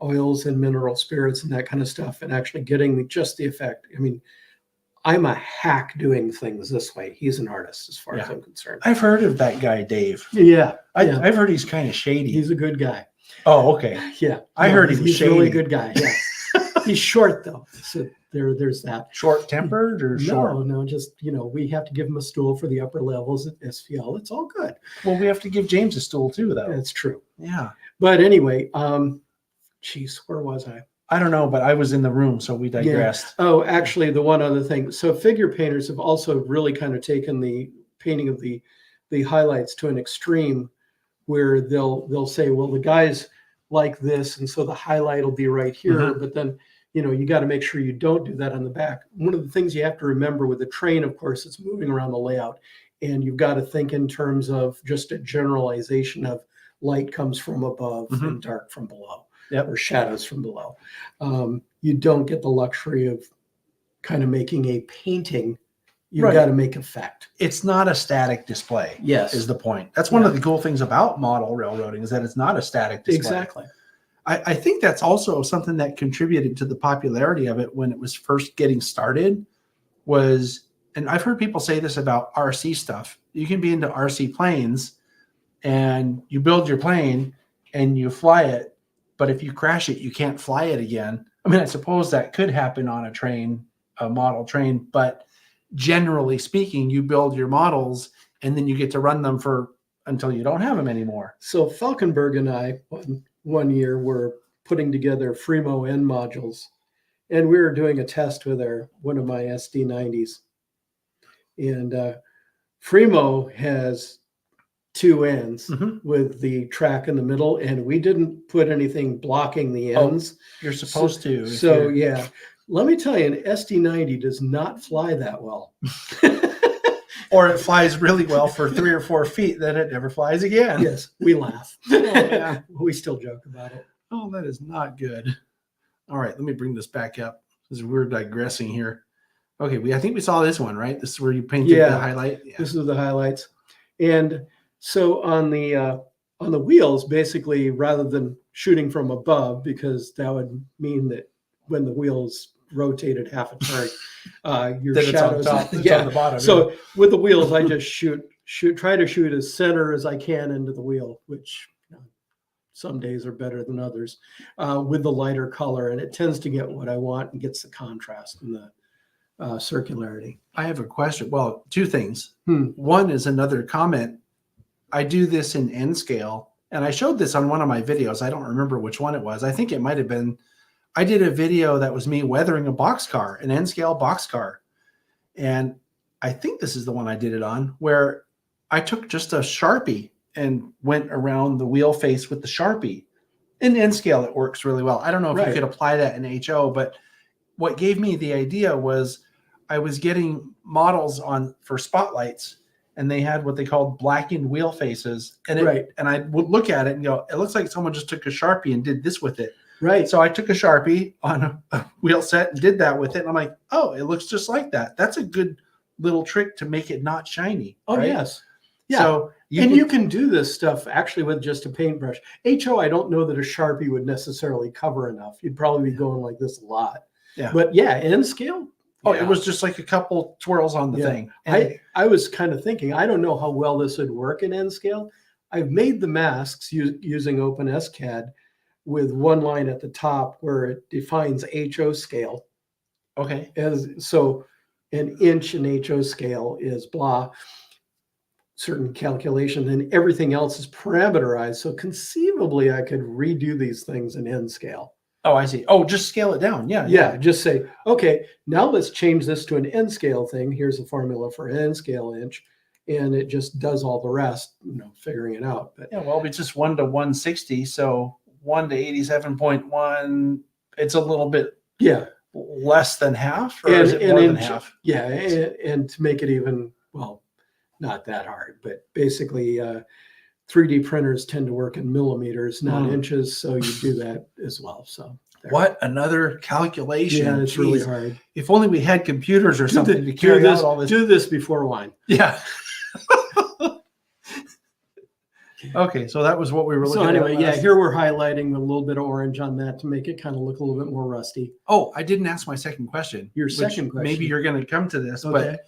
oils and mineral spirits and that kind of stuff, and actually getting just the effect. I mean, I'm a hack doing things this way. He's an artist as far as I'm concerned. I've heard of that guy, Dave. Yeah. I've heard he's kind of shady. He's a good guy. Oh, okay. Yeah. I heard he's a really good guy. Yeah. He's short though. So there's that. Short-tempered or short? No, just, we have to give him a stool for the upper levels at SVL. It's all good. Well, we have to give James a stool too, though. That's true. Yeah. But anyway, where was I? I don't know, but I was in the room, so we digressed. Yeah. Oh, actually, the one other thing. So figure painters have also really kind of taken the painting of the highlights to an extreme, where they'll say, well, the guy's like this, and so the highlight will be right here. Mhm. But then, you got to make sure you don't do that on the back. One of the things you have to remember with the train, of course, it's moving around the layout, and you've got to think in terms of just a generalization of light comes from above Mhm. and dark from below, Yep. or shadows from below. You don't get the luxury of kind of making a painting. You've Right. got to make effect. It's not a static display. Yes. Is the point. That's one Yeah. of the cool things about model railroading, is that it's not a static display. Exactly. I think that's also something that contributed to the popularity of it when it was first getting started was, and I've heard people say this about RC stuff. You can be into RC planes and you build your plane and you fly it, but if you crash it, you can't fly it again. I mean, I suppose that could happen on a train, a model train, but generally speaking, you build your models and then you get to run them for until you don't have them anymore. So Falkenberg and I, one year, were putting together Fremo N modules, and we were doing a test with one of my SD90s. And Fremo has two ends Mhm. with the track in the middle, and we didn't put anything blocking the ends. You're supposed to. if So you're- yeah, let me tell you, an SD90 does not fly that well. Or it flies really well for 3 or 4 feet, then it never flies again. Yes, we laugh. yeah. We still joke about it. Oh, that is not good. All right, let me bring this back up because we're digressing here. Okay, I think we saw this one, right? This is where you painted Yeah. the highlight. Yeah. This is the highlights. And so on the wheels, basically, rather than shooting from above, because that would mean that when the wheels rotated half a turn, your Then it's on shadows. top. It's Yeah. on the bottom. So with the wheels, I just try to shoot as center as I can into the wheel, which some days are better than others, with the lighter color, and it tends to get what I want and gets the contrast and the circularity. I have a question. Well, 2 things. Hmm. One is another comment. I do this in N scale, and I showed this on one of my videos. I don't remember which one it was. I think it might have been, I did a video that was me weathering a boxcar, an N scale boxcar. And I think this is the one I did it on, where I took just a Sharpie and went around the wheel face with the Sharpie. In N scale, it works really well. I don't know if you Right. could apply that in HO, but what gave me the idea was I was getting models for spotlights, and they had what they called blackened wheel faces. And Right. and I would look at it and go, it looks like someone just took a Sharpie and did this with it. Right. So I took a Sharpie on a wheel set and did that with it. And I'm like, oh, it looks just like that. That's a good little trick to make it not shiny. Oh, right? yes. Yeah. So You can do this stuff actually with just a paintbrush. HO, I don't know that a Sharpie would necessarily cover enough. You'd probably be going like this a lot. Yeah. But yeah, N scale. Oh, yeah. it was just like a couple twirls on the Yeah. thing. And I was kind of thinking, I don't know how well this would work in N scale. I've made the masks using OpenSCAD with one line at the top where it defines HO scale. okay. So an inch in HO scale is blah, certain calculation, and everything else is parameterized. So conceivably, I could redo these things in N scale. Oh, I see. Oh, just scale it down. Yeah. Yeah, just say, okay, now let's change this to an N scale thing. Here's a formula for N scale inch. And it just does all the rest, figuring it out. But Yeah. Well, it's just 1 to 160. So 1 to 87.1. It's a little bit yeah, less than half, or is it more than half? Yeah, and to make it even, well, not that hard, but basically 3D printers tend to work in millimeters, not inches. So you do that as well. So there. What another calculation? Yeah, it's really Jeez. hard. If only we had computers or something to carry out all this. Do this before wine. Yeah. Okay, so that was what we were looking So at. anyway, yeah, last- here we're highlighting a little bit of orange on that to make it kind of look a little bit more rusty. Oh, I didn't ask my second question. Your which second question. Maybe you're going to come to this, Okay. but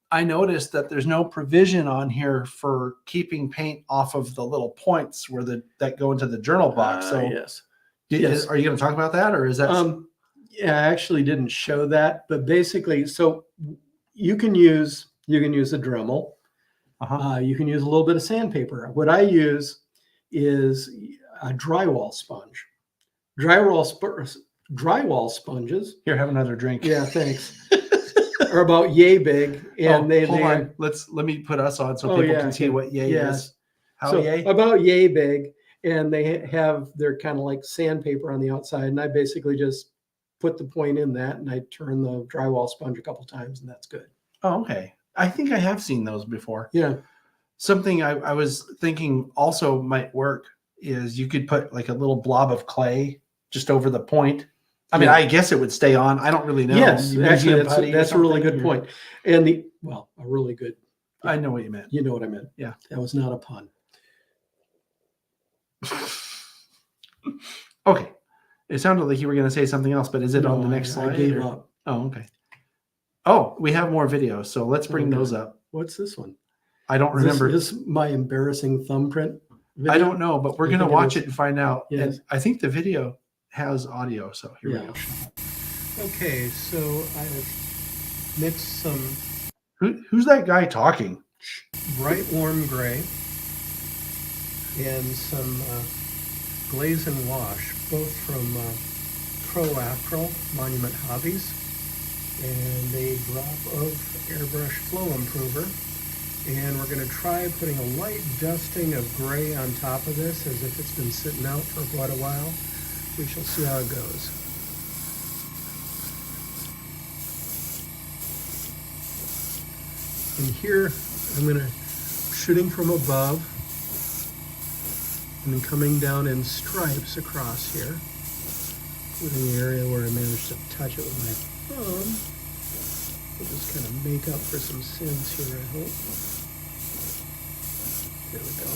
I noticed that there's no provision on here for keeping paint off of the little points where that go into the journal box. So yes. are you going to talk about that, or is that? Yeah, I actually didn't show that, but basically, so you can use a Dremel. You can use a little bit of sandpaper. What I use is a drywall sponge. Drywall sponges. Here, have another drink. Yeah, thanks. Are about yay big, and hold on. Let me put us on so people can see what yay is. How so yay? about yay big, and they have their kind of like sandpaper on the outside. And I basically just put the point in that, and I turn the drywall sponge a couple times, and that's good. Oh, okay. I think I have seen those before. Yeah. Something I was thinking also might work is you could put like a little blob of clay just over the point. I mean, Yeah. I guess it would stay on. I don't really know. Yes, Museum actually, putty or that's a really something, good or- point. And a really good. I know what you meant. You know what I meant. Yeah. That was not a pun. Okay. It sounded like you were going to say something else, but is it on the No, next slide? I gave or- up. Oh, okay. Oh, we have more videos, so let's bring Okay. those up. What's this one? I don't remember. Is this my embarrassing thumbprint video? I don't know, but we're I going to think it watch is. it and find out. Yes. And I think the video has audio, so here we Yeah. go. Okay, so I've mixed some Who's that guy talking? bright warm gray and some glaze and wash, both from Pro Acryl Monument Hobbies, and a drop of airbrush flow improver. And we're going to try putting a light dusting of gray on top of this as if it's been sitting out for quite a while. We shall see how it goes. And here I'm going to, shooting from above and then coming down in stripes across here, including the area where I managed to touch it with my thumb. We'll just kind of make up for some sins here, I hope. There we go.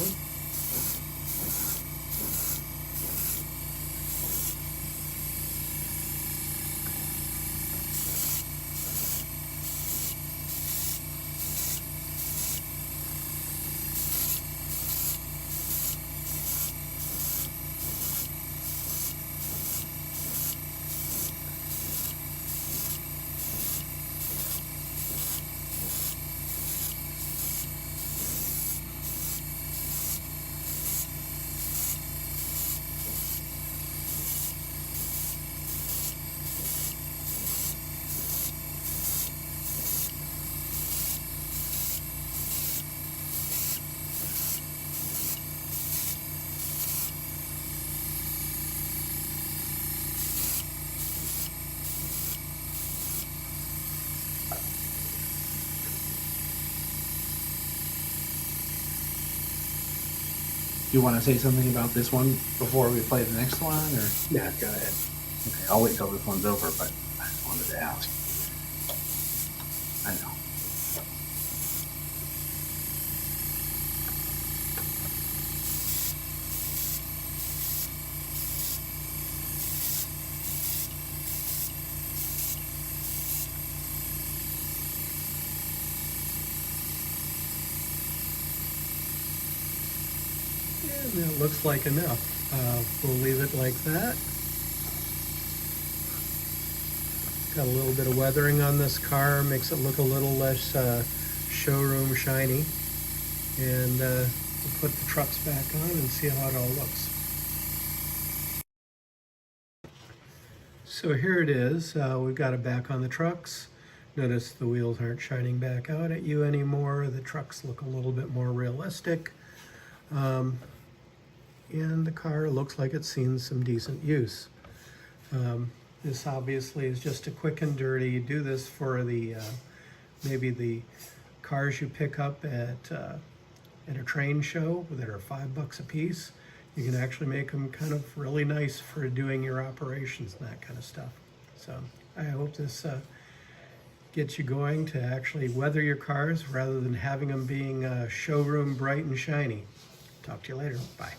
You want to say something about this one before we play the next one, or? Yeah, go ahead. Okay, I'll wait till this one's over, but I just wanted to ask. I know. And that looks like enough. We'll leave it like that. Got a little bit of weathering on this car, makes it look a little less showroom shiny. And we'll put the trucks back on and see how it all looks. So here it is. We've got it back on the trucks. Notice the wheels aren't shining back out at you anymore. The trucks look a little bit more realistic. And the car looks like it's seen some decent use. This obviously is just a quick and dirty. You do this for the maybe the cars you pick up at a train show that are $5 a piece. You can actually make them kind of really nice for doing your operations and that kind of stuff. So I hope this gets you going to actually weather your cars rather than having them being showroom bright and shiny. Talk to you later. Bye.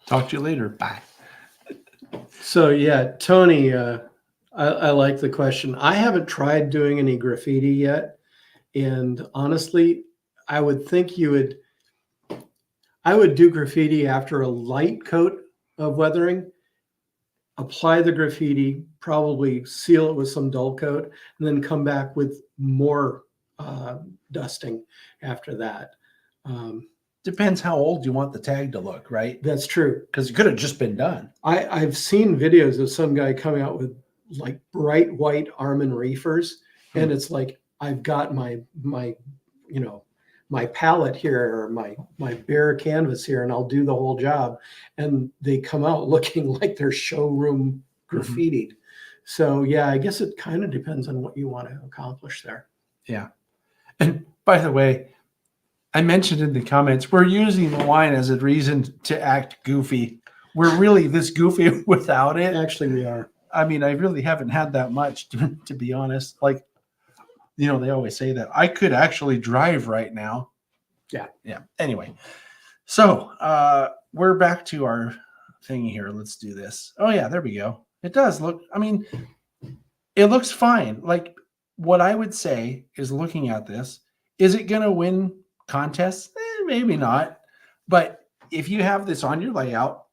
Talk to you later. Bye. So yeah, Tony, I like the question. I haven't tried doing any graffiti yet. And honestly, I would think I would do graffiti after a light coat of weathering, apply the graffiti, probably seal it with some dull coat, and then come back with more dusting after that. Depends how old you want the tag to look, right? That's true. Because it could have just been done. I've seen videos of some guy coming out with like bright white Armin reefers, and it's like I've got my my palette here or my bare canvas here, and I'll do the whole job, and they come out looking like they're showroom graffitied. So yeah, I guess it kind of depends on what you want to accomplish there. Yeah. And by the way, I mentioned in the comments, we're using the wine as a reason to act goofy. We're really this goofy without it. Actually, we are. I mean, I really haven't had that much, to be honest. Like, you know, they always say that I could actually drive right now. Yeah. Yeah. Anyway, so we're back to our thing here. Let's do this. Oh, yeah, there we go. It does look, I mean, it looks fine. Like, what I would say is, looking at this, is it going to win contests? Maybe not. But if you have this on your layout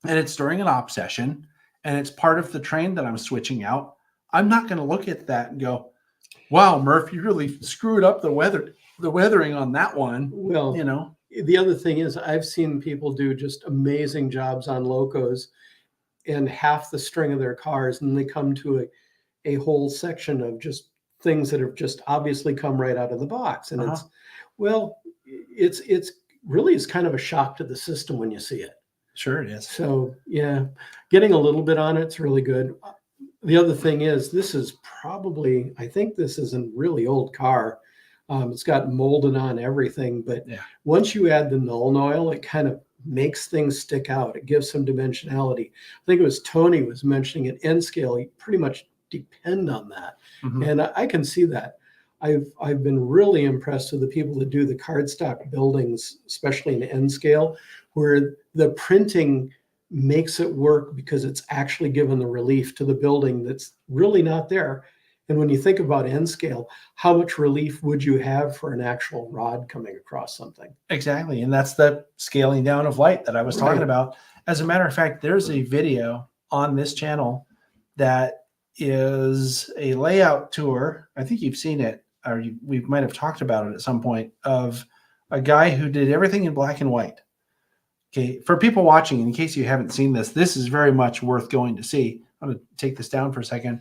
and it's during an op session and it's part of the train that I'm switching out, I'm not going to look at that and go, wow, Murf, you really screwed up the weathering on that one. Well, You know, the other thing is, I've seen people do just amazing jobs on locos and half the string of their cars, and they come to a whole section of just things that have just obviously come right out of the box. And it's really is kind of a shock to the system when you see it. sure it is. So yeah, getting a little bit on it's really good. The other thing is, this is probably, I think this is a really old car. It's got molded on everything, but Yeah. once you add the Nuln oil, it kind of makes things stick out. It gives some dimensionality. I think it was Tony was mentioning at N scale, you pretty much depend on that. Mhm. And I can see that. I've been really impressed with the people that do the cardstock buildings, especially in N scale, where the printing makes it work because it's actually given the relief to the building that's really not there. And when you think about N scale, how much relief would you have for an actual rod coming across something? Exactly. And that's the scaling down of light that I was talking Right. about. As a matter of fact, there's a video on this channel that is a layout tour. I think you've seen it, or we might have talked about it at some point, of a guy who did everything in black and white. Okay. For people watching, in case you haven't seen this, this is very much worth going to see. I'm going to take this down for a second.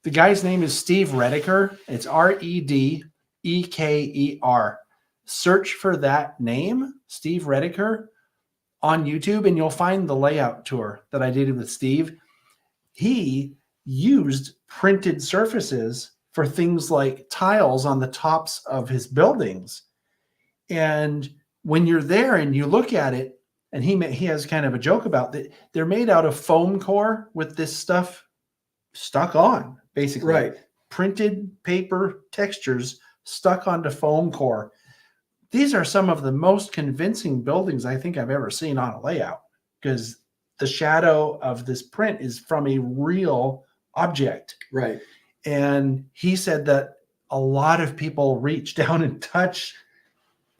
The guy's name is Steve Redeker. It's Redeker. Search for that name, Steve Redeker, on YouTube, and you'll find the layout tour that I did with Steve. He used printed surfaces for things like tiles on the tops of his buildings. And when you're there and you look at it, and he has kind of a joke about that, they're made out of foam core with this stuff stuck on, basically. Right. Printed paper textures stuck onto foam core. These are some of the most convincing buildings I think I've ever seen on a layout, because the shadow of this print is from a real object. Right. And he said that a lot of people reach down and touch,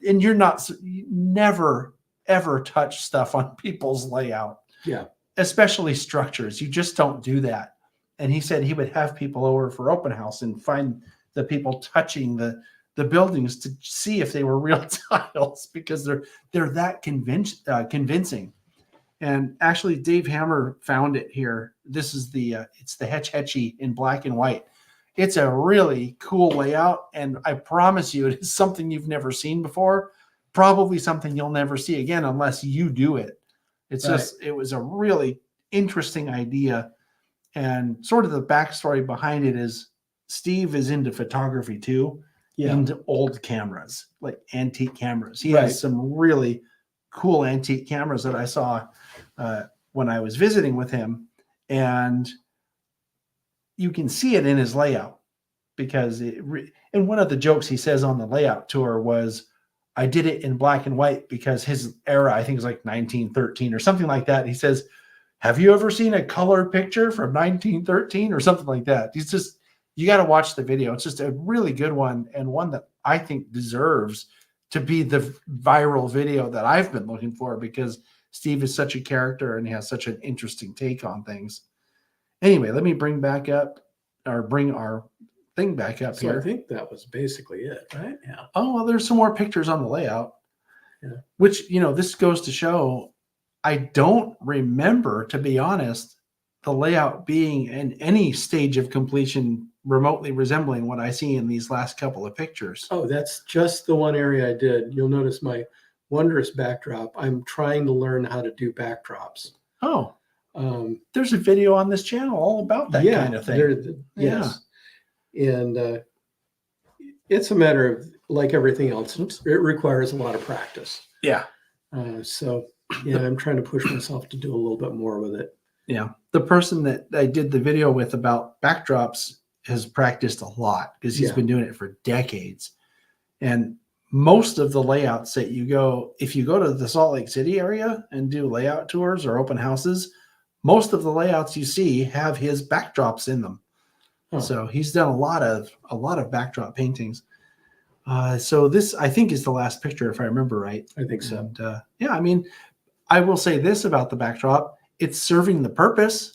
and you never, ever touch stuff on people's layout. Yeah. Especially structures. You just don't do that. And he said he would have people over for open house and find the people touching the buildings to see if they were real tiles, because they're that convincing. And actually, Dave Hammer found it here. This is it's the Hetch Hetchy in black and white. It's a really cool layout, and I promise you, it is something you've never seen before. Probably something you'll never see again unless you do it. It's Right. just, it was a really interesting idea. And sort of the backstory behind it is Steve is into photography too, Yeah. into old cameras, like antique cameras. He Right. has some really cool antique cameras that I saw when I was visiting with him. And you can see it in his layout, because and one of the jokes he says on the layout tour was, I did it in black and white because his era, I think, is like 1913 or something like that. He says, have you ever seen a color picture from 1913 or something like that? He's just, you got to watch the video. It's just a really good one, and one that I think deserves to be the viral video that I've been looking for, because Steve is such a character and he has such an interesting take on things. Anyway, let me bring our thing back up So here. I think that was basically it, right? Yeah. Oh, well, there's some more pictures on the layout, Yeah. which, this goes to show, I don't remember, to be honest, the layout being in any stage of completion remotely resembling what I see in these last couple of pictures. Oh, that's just the one area I did. You'll notice my wondrous backdrop. I'm trying to learn how to do backdrops. Oh, Um, there's a video on this channel all about that kind of thing. Yes. And it's a matter of, like everything else, it requires a lot of practice. Yeah. So yeah, I'm trying to push myself to do a little bit more with it. Yeah. The person that I did the video with about backdrops has practiced a lot because he's been doing it for decades. And most of the layouts that if you go to the Salt Lake City area and do layout tours or open houses, most of the layouts you see have his backdrops in them. Oh. So he's done a lot of backdrop paintings. So this, I think, is the last picture, if I remember right. I think so. And, yeah, I mean, I will say this about the backdrop. It's serving the purpose.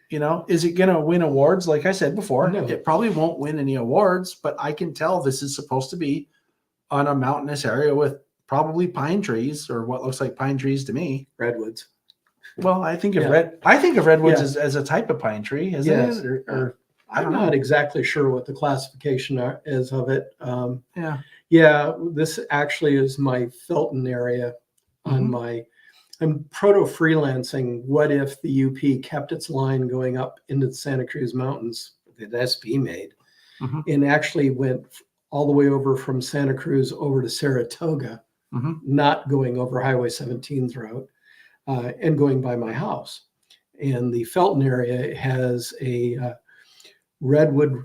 You know, is it going to win awards? Like I said before, no. It probably won't win any awards, but I can tell this is supposed to be on a mountainous area with probably pine trees, or what looks like pine trees to me. Redwoods. Well, I think of redwoods as a type of pine tree, isn't it? Or I'm not exactly sure what the classification is of it. Yeah, this actually is my Felton area on my. I'm proto-freelancing. What if the UP kept its line going up into the Santa Cruz Mountains that SP made, and actually went all the way over from Santa Cruz over to Saratoga, not going over Highway 17's route, and going by my house. And the Felton area has a redwood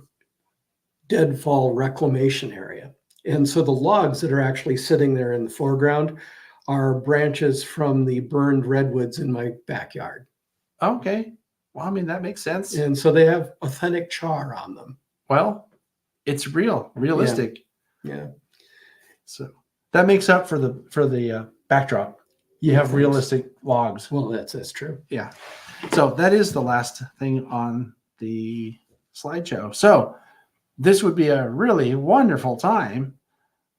deadfall reclamation area. And so the logs that are actually sitting there in the foreground are branches from the burned redwoods in my backyard. Okay. Well, I mean, that makes sense. And so they have authentic char on them. Well, it's realistic. Yeah. So that makes up for the backdrop. You have realistic logs. Well, that's true. Yeah. So that is the last thing on the slideshow. So this would be a really wonderful time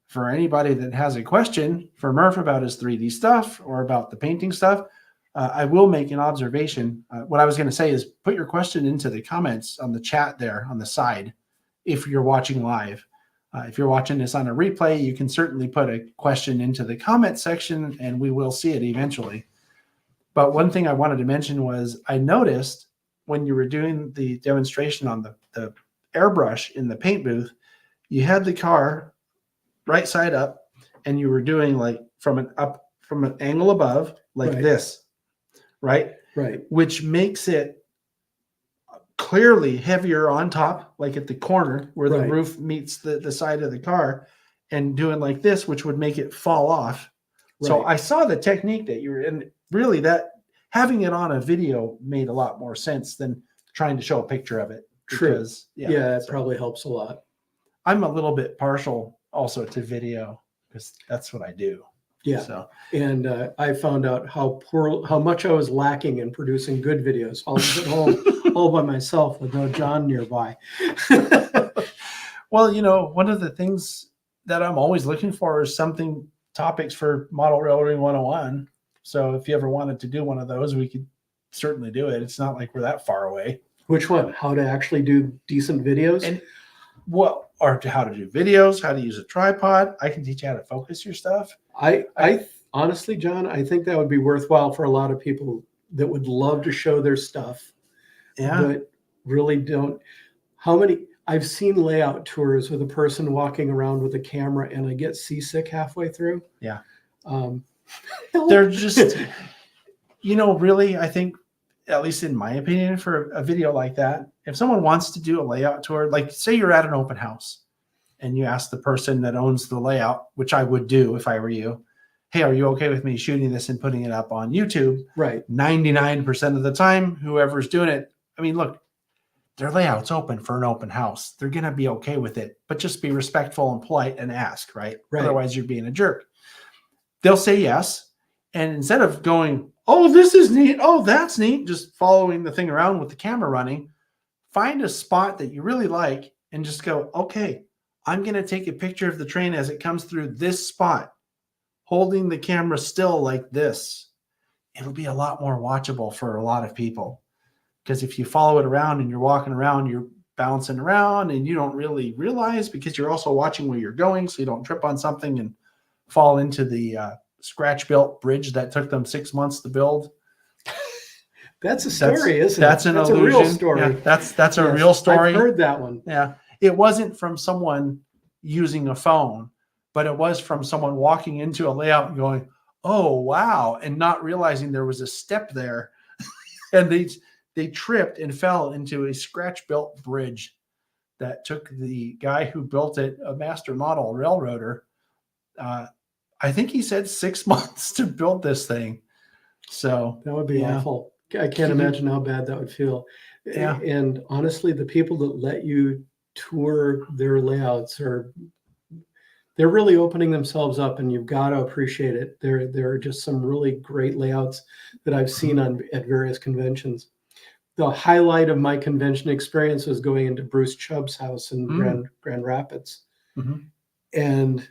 for anybody that has a question for Murf about his 3D stuff or about the painting stuff. I will make an observation. What I was going to say is put your question into the comments on the chat there on the side if you're watching live. If you're watching this on a replay, you can certainly put a question into the comment section and we will see it eventually. But one thing I wanted to mention was I noticed when you were doing the demonstration on the airbrush in the paint booth, you had the car right side up and you were doing like from an angle above, like this, right? Right. Which makes it clearly heavier on top, like at the corner where the roof meets the side of the car, and doing like this, which would make it fall off. Right. So I saw the technique that you were in. Really, that having it on a video made a lot more sense than trying to show a picture of it. Because, it probably helps a lot. I'm a little bit partial also to video because that's what I do. Yeah. So, and I found out how much I was lacking in producing good videos. I was at home all by myself with no John nearby. Well, one of the things that I'm always looking for is topics for Model Railroading 101. So if you ever wanted to do one of those, we could certainly do it. It's not like we're that far away. Which one? How to actually do decent videos? And or how to do videos, how to use a tripod. I can teach you how to focus your stuff. I honestly, John, I think that would be worthwhile for a lot of people that would love to show their stuff. Yeah. But really don't. I've seen layout tours with a person walking around with a camera and I get seasick halfway through. Yeah. They're just, really, I think, at least in my opinion, for a video like that, if someone wants to do a layout tour, like say you're at an open house and you ask the person that owns the layout, which I would do if I were you, hey, are you okay with me shooting this and putting it up on YouTube? Right. 99% of the time, whoever's doing it, I mean, look, their layout's open for an open house. They're going to be okay with it, but just be respectful and polite and ask, right? Otherwise, you're being a jerk. They'll say yes. And instead of going, oh, this is neat, oh, that's neat, just following the thing around with the camera running, find a spot that you really like and just go, okay, I'm going to take a picture of the train as it comes through this spot, holding the camera still like this. It'll be a lot more watchable for a lot of people. Because if you follow it around and you're walking around, you're bouncing around and you don't really realize because you're also watching where you're going so you don't trip on something and fall into the scratch built bridge that took them 6 months to build. That's a story, isn't it? That's an illusion. A real story. Yeah, that's a real story. I've heard that one. Yeah. It wasn't from someone using a phone, but it was from someone walking into a layout and going, oh, wow, and not realizing there was a step there. And they tripped and fell into a scratch-built bridge that took the guy who built it, a master model railroader, I think he said 6 months to build this thing. So that would be awful. I can't imagine how bad that would feel. Yeah. And honestly, the people that let you tour their layouts they're really opening themselves up, and you've got to appreciate it. There are just some really great layouts that I've seen at various conventions. The highlight of my convention experience was going into Bruce Chubb's house in Grand Rapids. Mm-hmm. And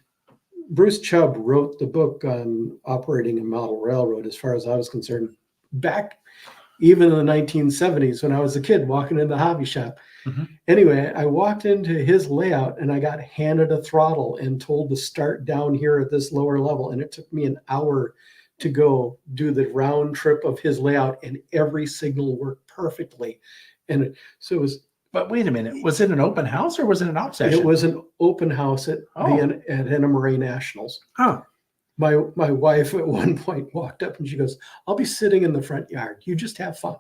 Bruce Chubb wrote the book on operating a model railroad, as far as I was concerned, back even in the 1970s when I was a kid walking in the hobby shop. Mm-hmm. Anyway, I walked into his layout and I got handed a throttle and told to start down here at this lower level. And it took me an hour to go do the round trip of his layout, and every signal worked perfectly. And so it was. But wait a minute, was it an open house or was it an op session? It was an open house at NMRA Nationals. Huh. My wife at one point walked up and she goes, I'll be sitting in the front yard. You just have fun.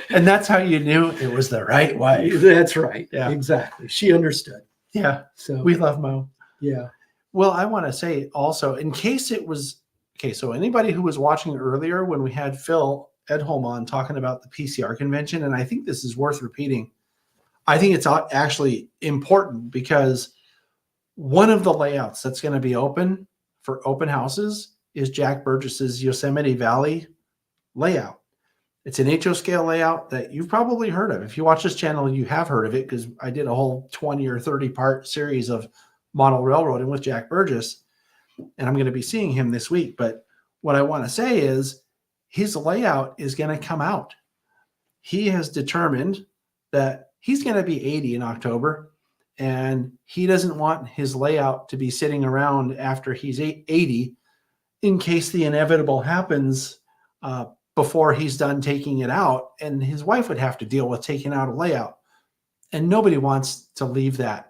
And that's how you knew it was the right wife. That's right. Yeah. Exactly. She understood. Yeah. So we love Mo. Yeah. Well, I want to say also, in case it was, okay, so anybody who was watching earlier when we had Phil Edholm on talking about the PCR convention, and I think this is worth repeating, I think it's actually important because one of the layouts that's going to be open for open houses is Jack Burgess's Yosemite Valley layout. It's an HO scale layout that you've probably heard of. If you watch this channel, you have heard of it because I did a whole 20 or 30 part series of model railroading with Jack Burgess, and I'm going to be seeing him this week. But what I want to say is his layout is going to come out. He has determined that he's going to be 80 in October, and he doesn't want his layout to be sitting around after he's 80 in case the inevitable happens before he's done taking it out, and his wife would have to deal with taking out a layout. And nobody wants to leave that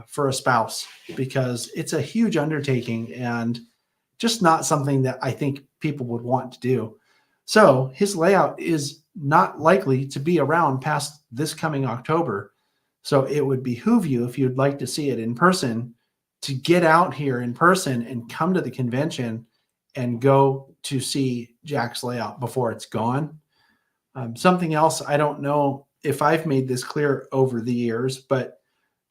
for a spouse because it's a huge undertaking and just not something that I think people would want to do. So his layout is not likely to be around past this coming October. So it would behoove you, if you'd like to see it in person, to get out here in person and come to the convention and go to see Jack's layout before it's gone. Something else, I don't know if I've made this clear over the years, but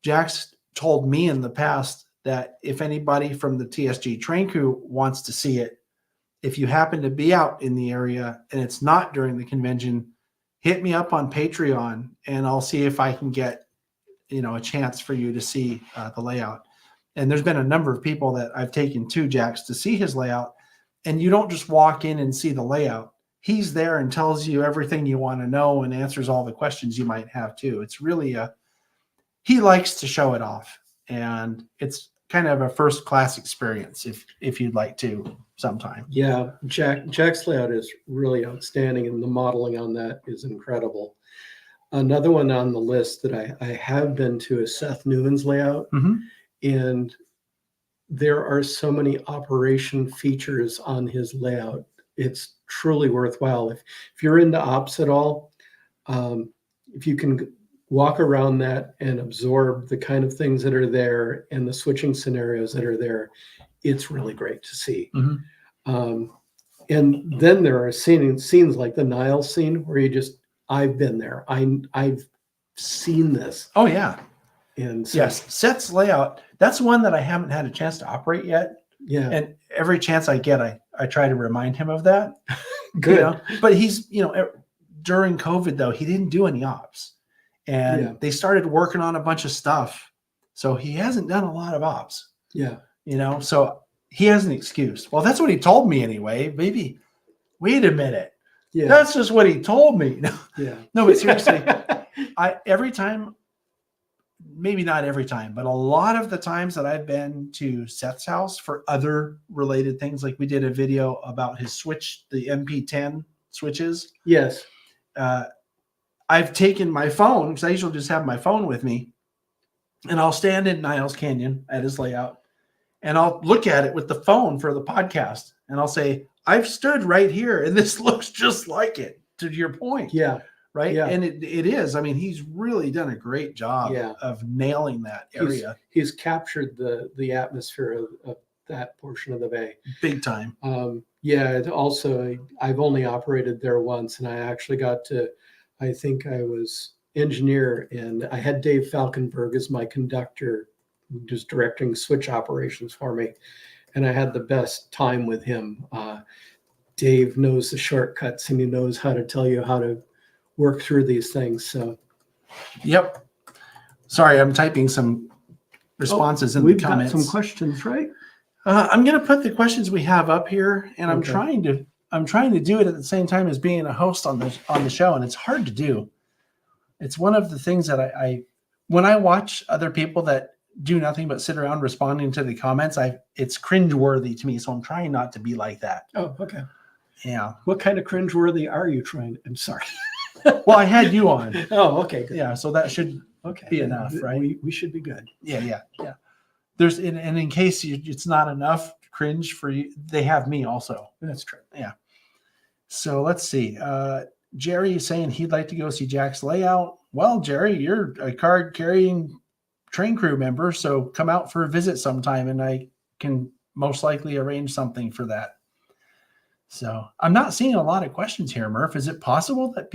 Jack's told me in the past that if anybody from the TSG train crew wants to see it, if you happen to be out in the area and it's not during the convention, hit me up on Patreon and I'll see if I can get, a chance for you to see the layout. And there's been a number of people that I've taken to Jack's to see his layout, and you don't just walk in and see the layout. He's there and tells you everything you want to know and answers all the questions you might have too. It's really he likes to show it off, and it's kind of a first class experience if you'd like to sometime. Yeah, Jack's layout is really outstanding, and the modeling on that is incredible. Another one on the list that I have been to is Seth Newman's layout, and there are so many operation features on his layout. It's truly worthwhile. If you're into ops at all, if you can walk around that and absorb the kind of things that are there and the switching scenarios that are there, it's really great to see. And then there are scenes like the Nile scene where I've been there. I've seen this. Oh yeah. And so, yes, Seth's layout, that's one that I haven't had a chance to operate yet. Yeah. And every chance I get, I try to remind him of that. Good. But he's, during COVID though, he didn't do any ops. And they started working on a bunch of stuff. So he hasn't done a lot of ops. Yeah. So he has an excuse. Well, that's what he told me anyway. Maybe, wait a minute. Yeah. That's just what he told me. Yeah. No, but seriously, every time, maybe not every time, but a lot of the times that I've been to Seth's house for other related things, like we did a video about his switch, the MP10 switches. Yes. I've taken my phone, because I usually just have my phone with me, and I'll stand in Niles Canyon at his layout, and I'll look at it with the phone for the podcast, and I'll say, I've stood right here, and this looks just like it, to your point. Yeah. Right. Yeah. And it is. I mean, he's really done a great job of nailing that area. He's captured the atmosphere of that portion of the bay. Big time. Also, I've only operated there once, and I actually got to, I think I was engineer, and I had Dave Falkenberg as my conductor, just directing switch operations for me. And I had the best time with him. Dave knows the shortcuts, and he knows how to tell you how to work through these things. So, yep. Sorry, I'm typing some responses in the comments. Got some questions, right? I'm going to put the questions we have up here, and I'm trying to do it at the same time as being a host on the show, and it's hard to do. It's one of the things that I when I watch other people that do nothing but sit around responding to the comments, it's cringeworthy to me. So I'm trying not to be like that. Oh, okay. Yeah. What kind of cringeworthy are you trying? I'm sorry. Well, I had you on. Oh, okay. Good. Yeah. So that should be enough, right? We should be good. Yeah. There's and in case it's not enough cringe for you, they have me also. That's true. Yeah. So let's see. Jerry is saying he'd like to go see Jack's layout. Well, Jerry, you're a card carrying train crew member, so come out for a visit sometime, and I can most likely arrange something for that. So I'm not seeing a lot of questions here, Murph. Is it possible that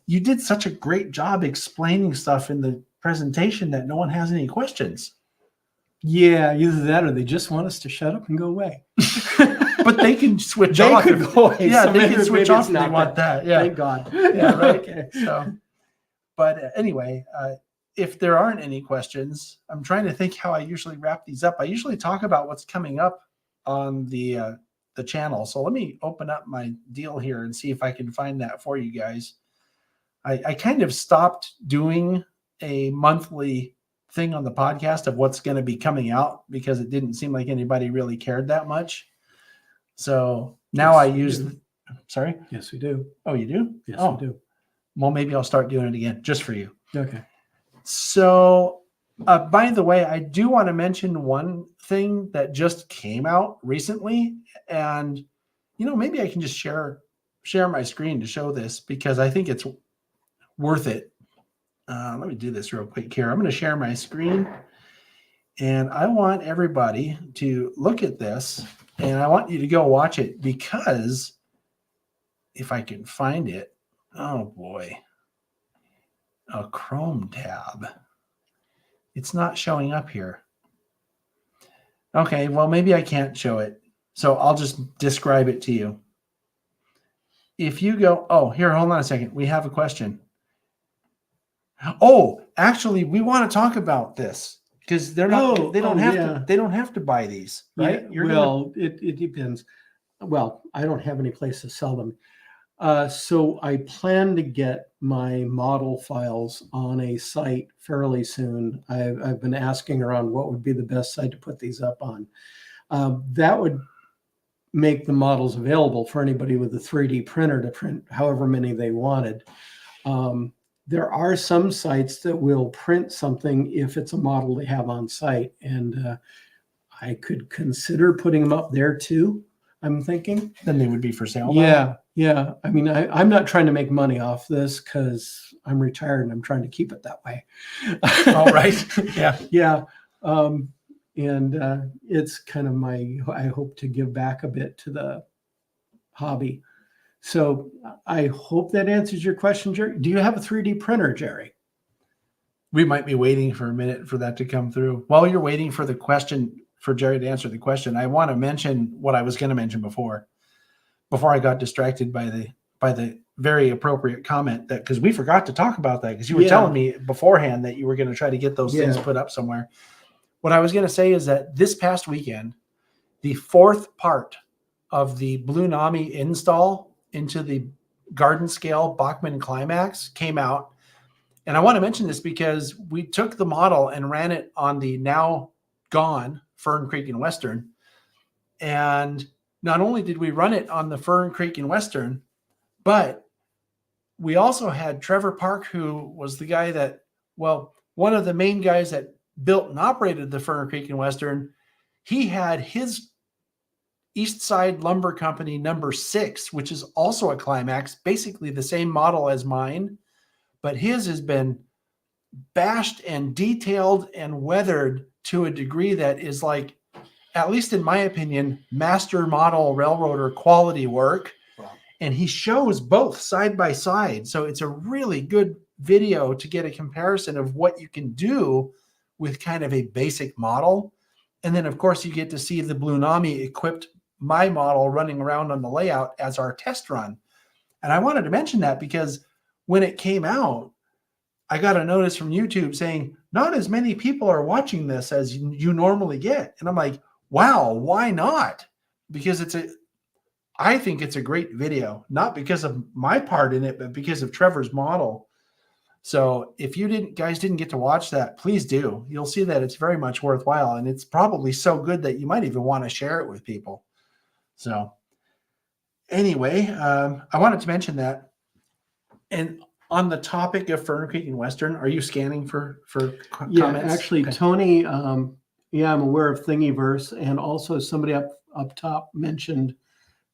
you did such a great job explaining stuff in the presentation that no one has any questions? Yeah, either that or they just want us to shut up and go away. But they can switch off. They could go away. Yeah, they can switch off if they want that. Yeah. Thank God. Yeah, right. Okay. So, but anyway, if there aren't any questions, I'm trying to think how I usually wrap these up. I usually talk about what's coming up on the channel. So let me open up my deal here and see if I can find that for you guys. I kind of stopped doing a monthly thing on the podcast of what's going to be coming out because it didn't seem like anybody really cared that much. So now I use, sorry? Yes, we do. Oh, you do? Yes, we do. Well, maybe I'll start doing it again just for you. Okay. So, by the way, I do want to mention one thing that just came out recently, and maybe I can just share my screen to show this because I think it's worth it. Let me do this real quick here. I'm going to share my screen, and I want everybody to look at this, and I want you to go watch it because if I can find it, oh boy. A Chrome tab. It's not showing up here. Okay, well, maybe I can't show it. So I'll just describe it to you. If you go, here, hold on a second. We have a question. Oh, actually, we want to talk about this because they don't have to buy these, right? Yeah, it depends. Well, I don't have any place to sell them. So I plan to get my model files on a site fairly soon. I've been asking around what would be the best site to put these up on. That would make the models available for anybody with a 3D printer to print however many they wanted. There are some sites that will print something if it's a model they have on site, and I could consider putting them up there too. I'm thinking. Then they would be for sale. Yeah. I mean, I'm not trying to make money off this because I'm retired and I'm trying to keep it that way. All right. Yeah. Yeah. And it's kind of I hope to give back a bit to the hobby. So I hope that answers your question, Jerry. Do you have a 3D printer, Jerry? We might be waiting for a minute for that to come through. While you're waiting for the question, for Jerry to answer the question, I want to mention what I was going to mention before I got distracted by the very appropriate comment that, because we forgot to talk about that because you were telling me beforehand that you were going to try to get those things put up somewhere. What I was going to say is that this past weekend, the fourth part of the Blue Nami install into the garden scale Bachmann climax came out. And I want to mention this because we took the model and ran it on the now gone Fern Creek and Western. And not only did we run it on the Fern Creek and Western, but we also had Trevor Park, who was the guy that, well, one of the main guys that built and operated the Fern Creek and Western. He had his East Side Lumber Company number 6, which is also a climax, basically the same model as mine, but his has been bashed and detailed and weathered to a degree that is like, at least in my opinion, master model railroader quality work. Wow. And he shows both side by side. So it's a really good video to get a comparison of what you can do with kind of a basic model. And then of course you get to see the Blue Nami equipped my model running around on the layout as our test run. And I wanted to mention that because when it came out, I got a notice from YouTube saying, not as many people are watching this as you normally get. And I'm like, wow, why not? Because I think it's a great video, not because of my part in it, but because of Trevor's model. So if you guys didn't get to watch that, please do. You'll see that it's very much worthwhile. And it's probably so good that you might even want to share it with people. So anyway, I wanted to mention that. And on the topic of Fern Creek and Western, are you scanning for comments? Yeah, actually, Okay. Tony, yeah, I'm aware of Thingiverse, and also somebody up top mentioned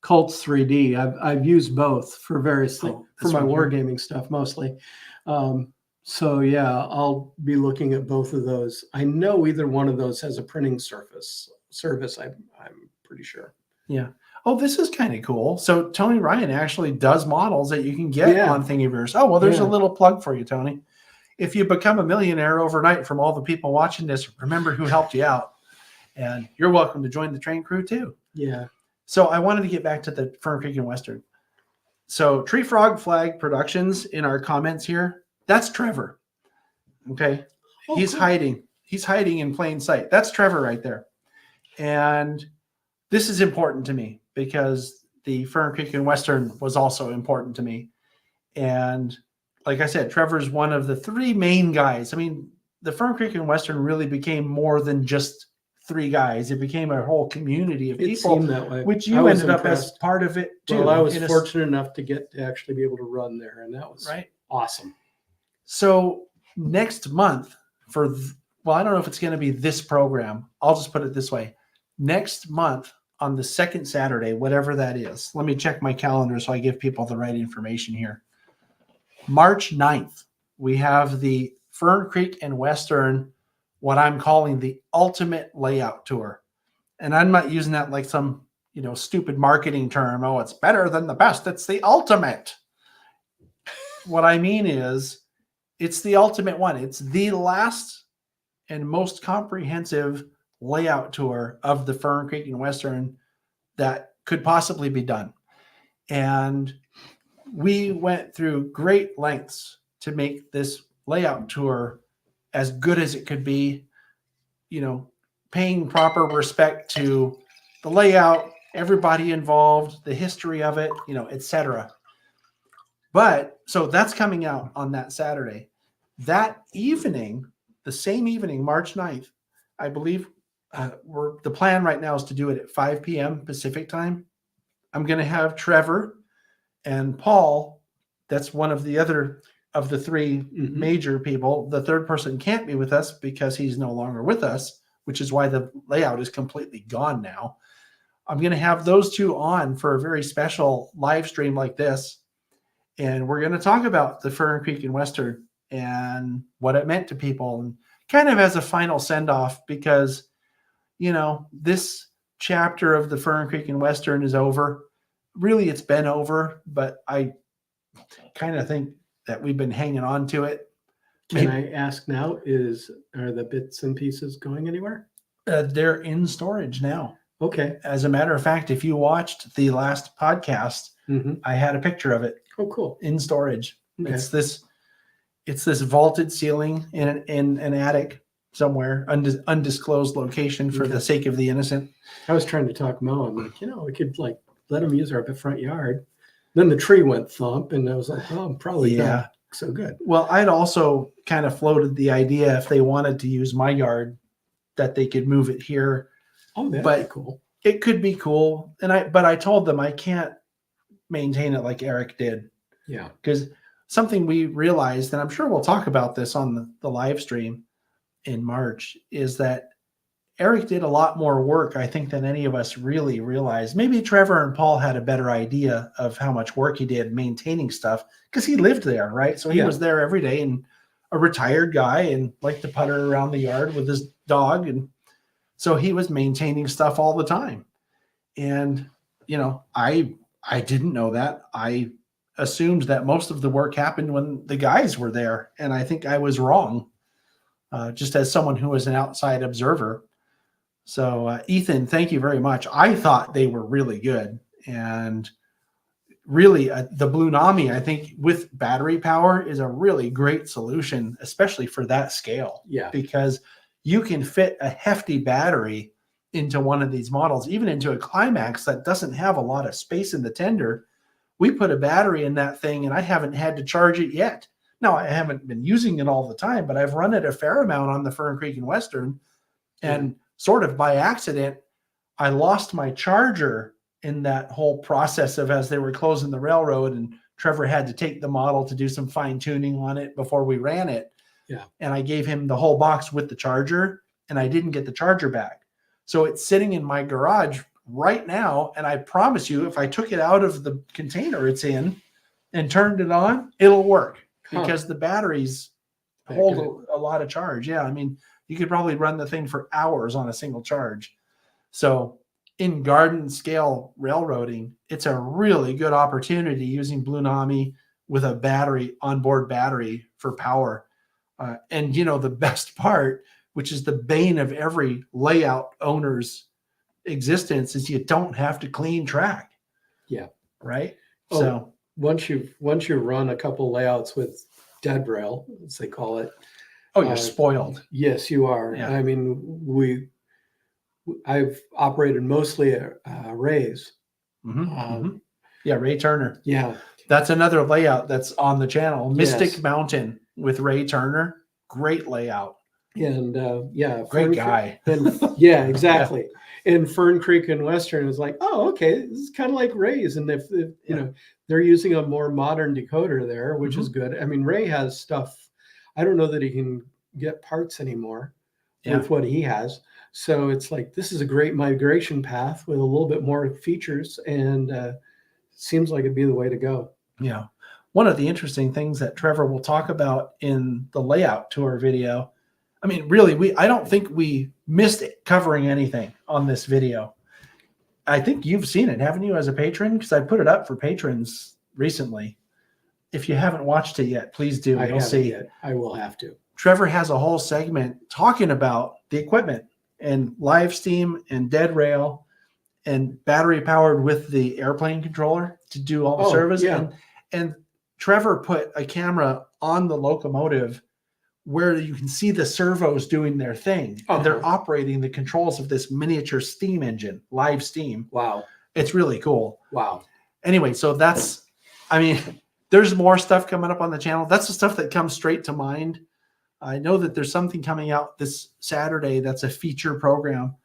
Cults 3D. I've used both for various things, for this my one here. wargaming stuff mostly. So yeah, I'll be looking at both of those. I know either one of those has a printing service. I'm pretty sure. Yeah. Oh, this is kind of cool. So Tony Ryan actually does models that you can get Yeah. on Thingiverse. Oh, well, there's Yeah. a little plug for you, Tony. If you become a millionaire overnight from all the people watching this, remember who helped you out. And you're welcome to join the train crew too. Yeah. So I wanted to get back to the Fern Creek and Western. So Tree Frog Flag Productions in our comments here, that's Trevor. Okay. Oh, He's cool. hiding. He's hiding in plain sight. That's Trevor right there. And this is important to me because the Fern Creek and Western was also important to me. And like I said, Trevor's one of the 3 main guys. I mean, the Fern Creek and Western really became more than just 3 guys. It became a whole community of It people, seemed that way. which I you was ended up as impressed. part of it too. Well, I was in a- fortunate enough to get to actually be able to run there, and that was right. awesome. So next month well, I don't know if it's going to be this program. I'll just put it this way. Next month on the second Saturday, whatever that is, let me check my calendar so I give people the right information here. March 9th, we have the Fern Creek and Western, what I'm calling the ultimate layout tour. And I'm not using that like some, stupid marketing term. Oh, it's better than the best. It's the ultimate. What I mean is it's the ultimate one. It's the last and most comprehensive layout tour of the Fern Creek and Western that could possibly be done. And we went through great lengths to make this layout tour as good as it could be, paying proper respect to the layout, everybody involved, the history of it, etc. But so that's coming out on that Saturday. That evening, the same evening, March 9th, I believe the plan right now is to do it at 5 p.m. Pacific time. I'm going to have Trevor and Paul. That's one of the other of the 3 major people. The third person can't be with us because he's no longer with us, which is why the layout is completely gone now. I'm going to have those 2 on for a very special live stream like this. And we're going to talk about the Fern Creek and Western and what it meant to people, and kind of as a final send-off because, this chapter of the Fern Creek and Western is over. Really, it's been over, but I kind of think that we've been hanging on to it. Can I ask now, are the bits and pieces going anywhere? They're in storage now. Okay. As a matter of fact, if you watched the last podcast, I had a picture of it. Oh, cool. In storage. Okay. It's this vaulted ceiling in an attic somewhere, undisclosed location for the sake of the innocent. I was trying to talk Mo. I'm like, we could let them use our front yard. Then the tree went thump, and I was like, oh, I'm probably Yeah. done. So good. Well, I'd also kind of floated the idea if they wanted to use my yard that they could move it here. Oh, that'd But be cool. it could be cool. But I told them I can't maintain it like Eric did. Yeah. Because something we realized, and I'm sure we'll talk about this on the live stream in March, is that Eric did a lot more work, I think, than any of us really realized. Maybe Trevor and Paul had a better idea of how much work he did maintaining stuff because he lived there, right? So he was there every day, and a retired guy and liked to putter around the yard with his dog. And so he was maintaining stuff all the time. And, I didn't know that. I assumed that most of the work happened when the guys were there. And I think I was wrong, just as someone who was an outside observer. So, Ethan, thank you very much. I thought they were really good. And really, the Blue Nami, I think, with battery power is a really great solution, especially for that scale. Yeah. Because you can fit a hefty battery into one of these models, even into a Climax that doesn't have a lot of space in the tender. We put a battery in that thing, and I haven't had to charge it yet. Now, I haven't been using it all the time, but I've run it a fair amount on the Fern Creek and Western. And sort of by accident, I lost my charger in that whole process of as they were closing the railroad, and Trevor had to take the model to do some fine tuning on it before we ran it. Yeah. And I gave him the whole box with the charger, and I didn't get the charger back. So it's sitting in my garage right now. And I promise you, if I took it out of the container it's in and turned it on, it'll work because the batteries hold a lot of charge. Yeah. I mean, you could probably run the thing for hours on a single charge. So in garden scale railroading, it's a really good opportunity using Blue Nami with a battery, onboard battery for power. And the best part, which is the bane of every layout owner's existence, is you don't have to clean track. Yeah. Right. Oh, So once you run a couple layouts with dead rail, as they call it. Oh, you're spoiled. Yes, you are. Yeah. I mean, I've operated mostly Rays. Yeah, Ray Turner. Yeah. That's another layout that's on the channel. Mystic Yes. Mountain with Ray Turner. Great layout. And Great guy. And yeah, exactly. And Fern Creek and Western is like, oh, okay, this is kind of like Ray's. And if they're using a more modern decoder there, which is good. I mean, Ray has stuff. I don't know that he can get parts anymore with what he has. So it's like, this is a great migration path with a little bit more features, and seems like it'd be the way to go. Yeah. One of the interesting things that Trevor will talk about in the layout tour video, I mean, really, I don't think we missed covering anything on this video. I think you've seen it, haven't you, as a patron? Because I put it up for patrons recently. If you haven't watched it yet, please do. You'll see. Yet. I will have to. Trevor has a whole segment talking about the equipment and live steam and dead rail and battery powered with the airplane controller to do all the service. Yeah. And Trevor put a camera on the locomotive where you can see the servos doing their thing. And they're operating the controls of this miniature steam engine, live steam. Wow. It's really cool. Wow. Anyway, so there's more stuff coming up on the channel. That's the stuff that comes straight to mind. I know that there's something coming out this Saturday that's a feature program.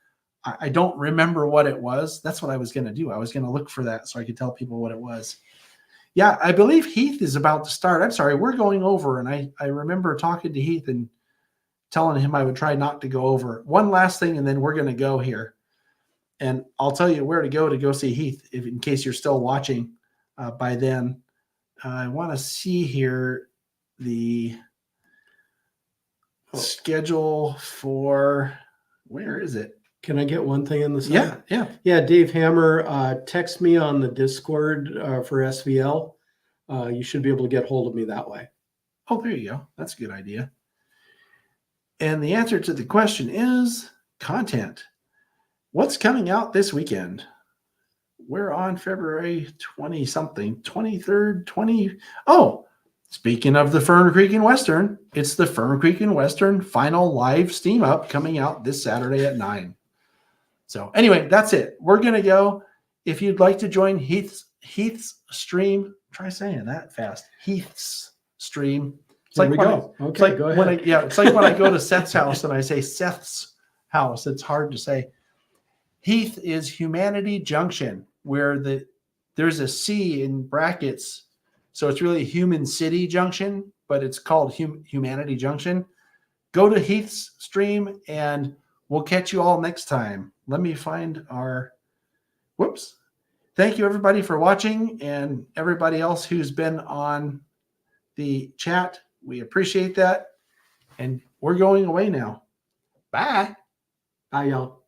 I don't remember what it was. That's what I was going to do. I was going to look for that so I could tell people what it was. Yeah, I believe Heath is about to start. I'm sorry, we're going over. And I remember talking to Heath and telling him I would try not to go over. One last thing, and then we're going to go here. And I'll tell you where to go see Heath, in case you're still watching by then. I want to see here the schedule for, where is it? Can I get one thing in the side? Yeah. Dave Hammer, text me on the Discord for SVL. You should be able to get hold of me that way. Oh, there you go. That's a good idea. And the answer to the question is content. What's coming out this weekend? We're on February 20-something, 23rd, 20. Oh, speaking of the Fern Creek and Western, it's the Fern Creek and Western final live steam up coming out this Saturday at 9. So anyway, that's it. We're going to go. If you'd like to join Heath's Heath's stream. Try saying that fast. Heath's stream. It's There like we when go. it's Okay, like go when ahead. it's like when I go to Seth's house and I say Seth's house. It's hard to say. Heath is Humanity Junction, where there's a C in brackets, so it's really Human City Junction, but it's called Humanity Junction. Go to Heath's stream, and we'll catch you all next time. Let me find our. Whoops. Thank you, everybody, for watching, and everybody else who's been on the chat. We appreciate that. And we're going away now. Bye. Bye, y'all.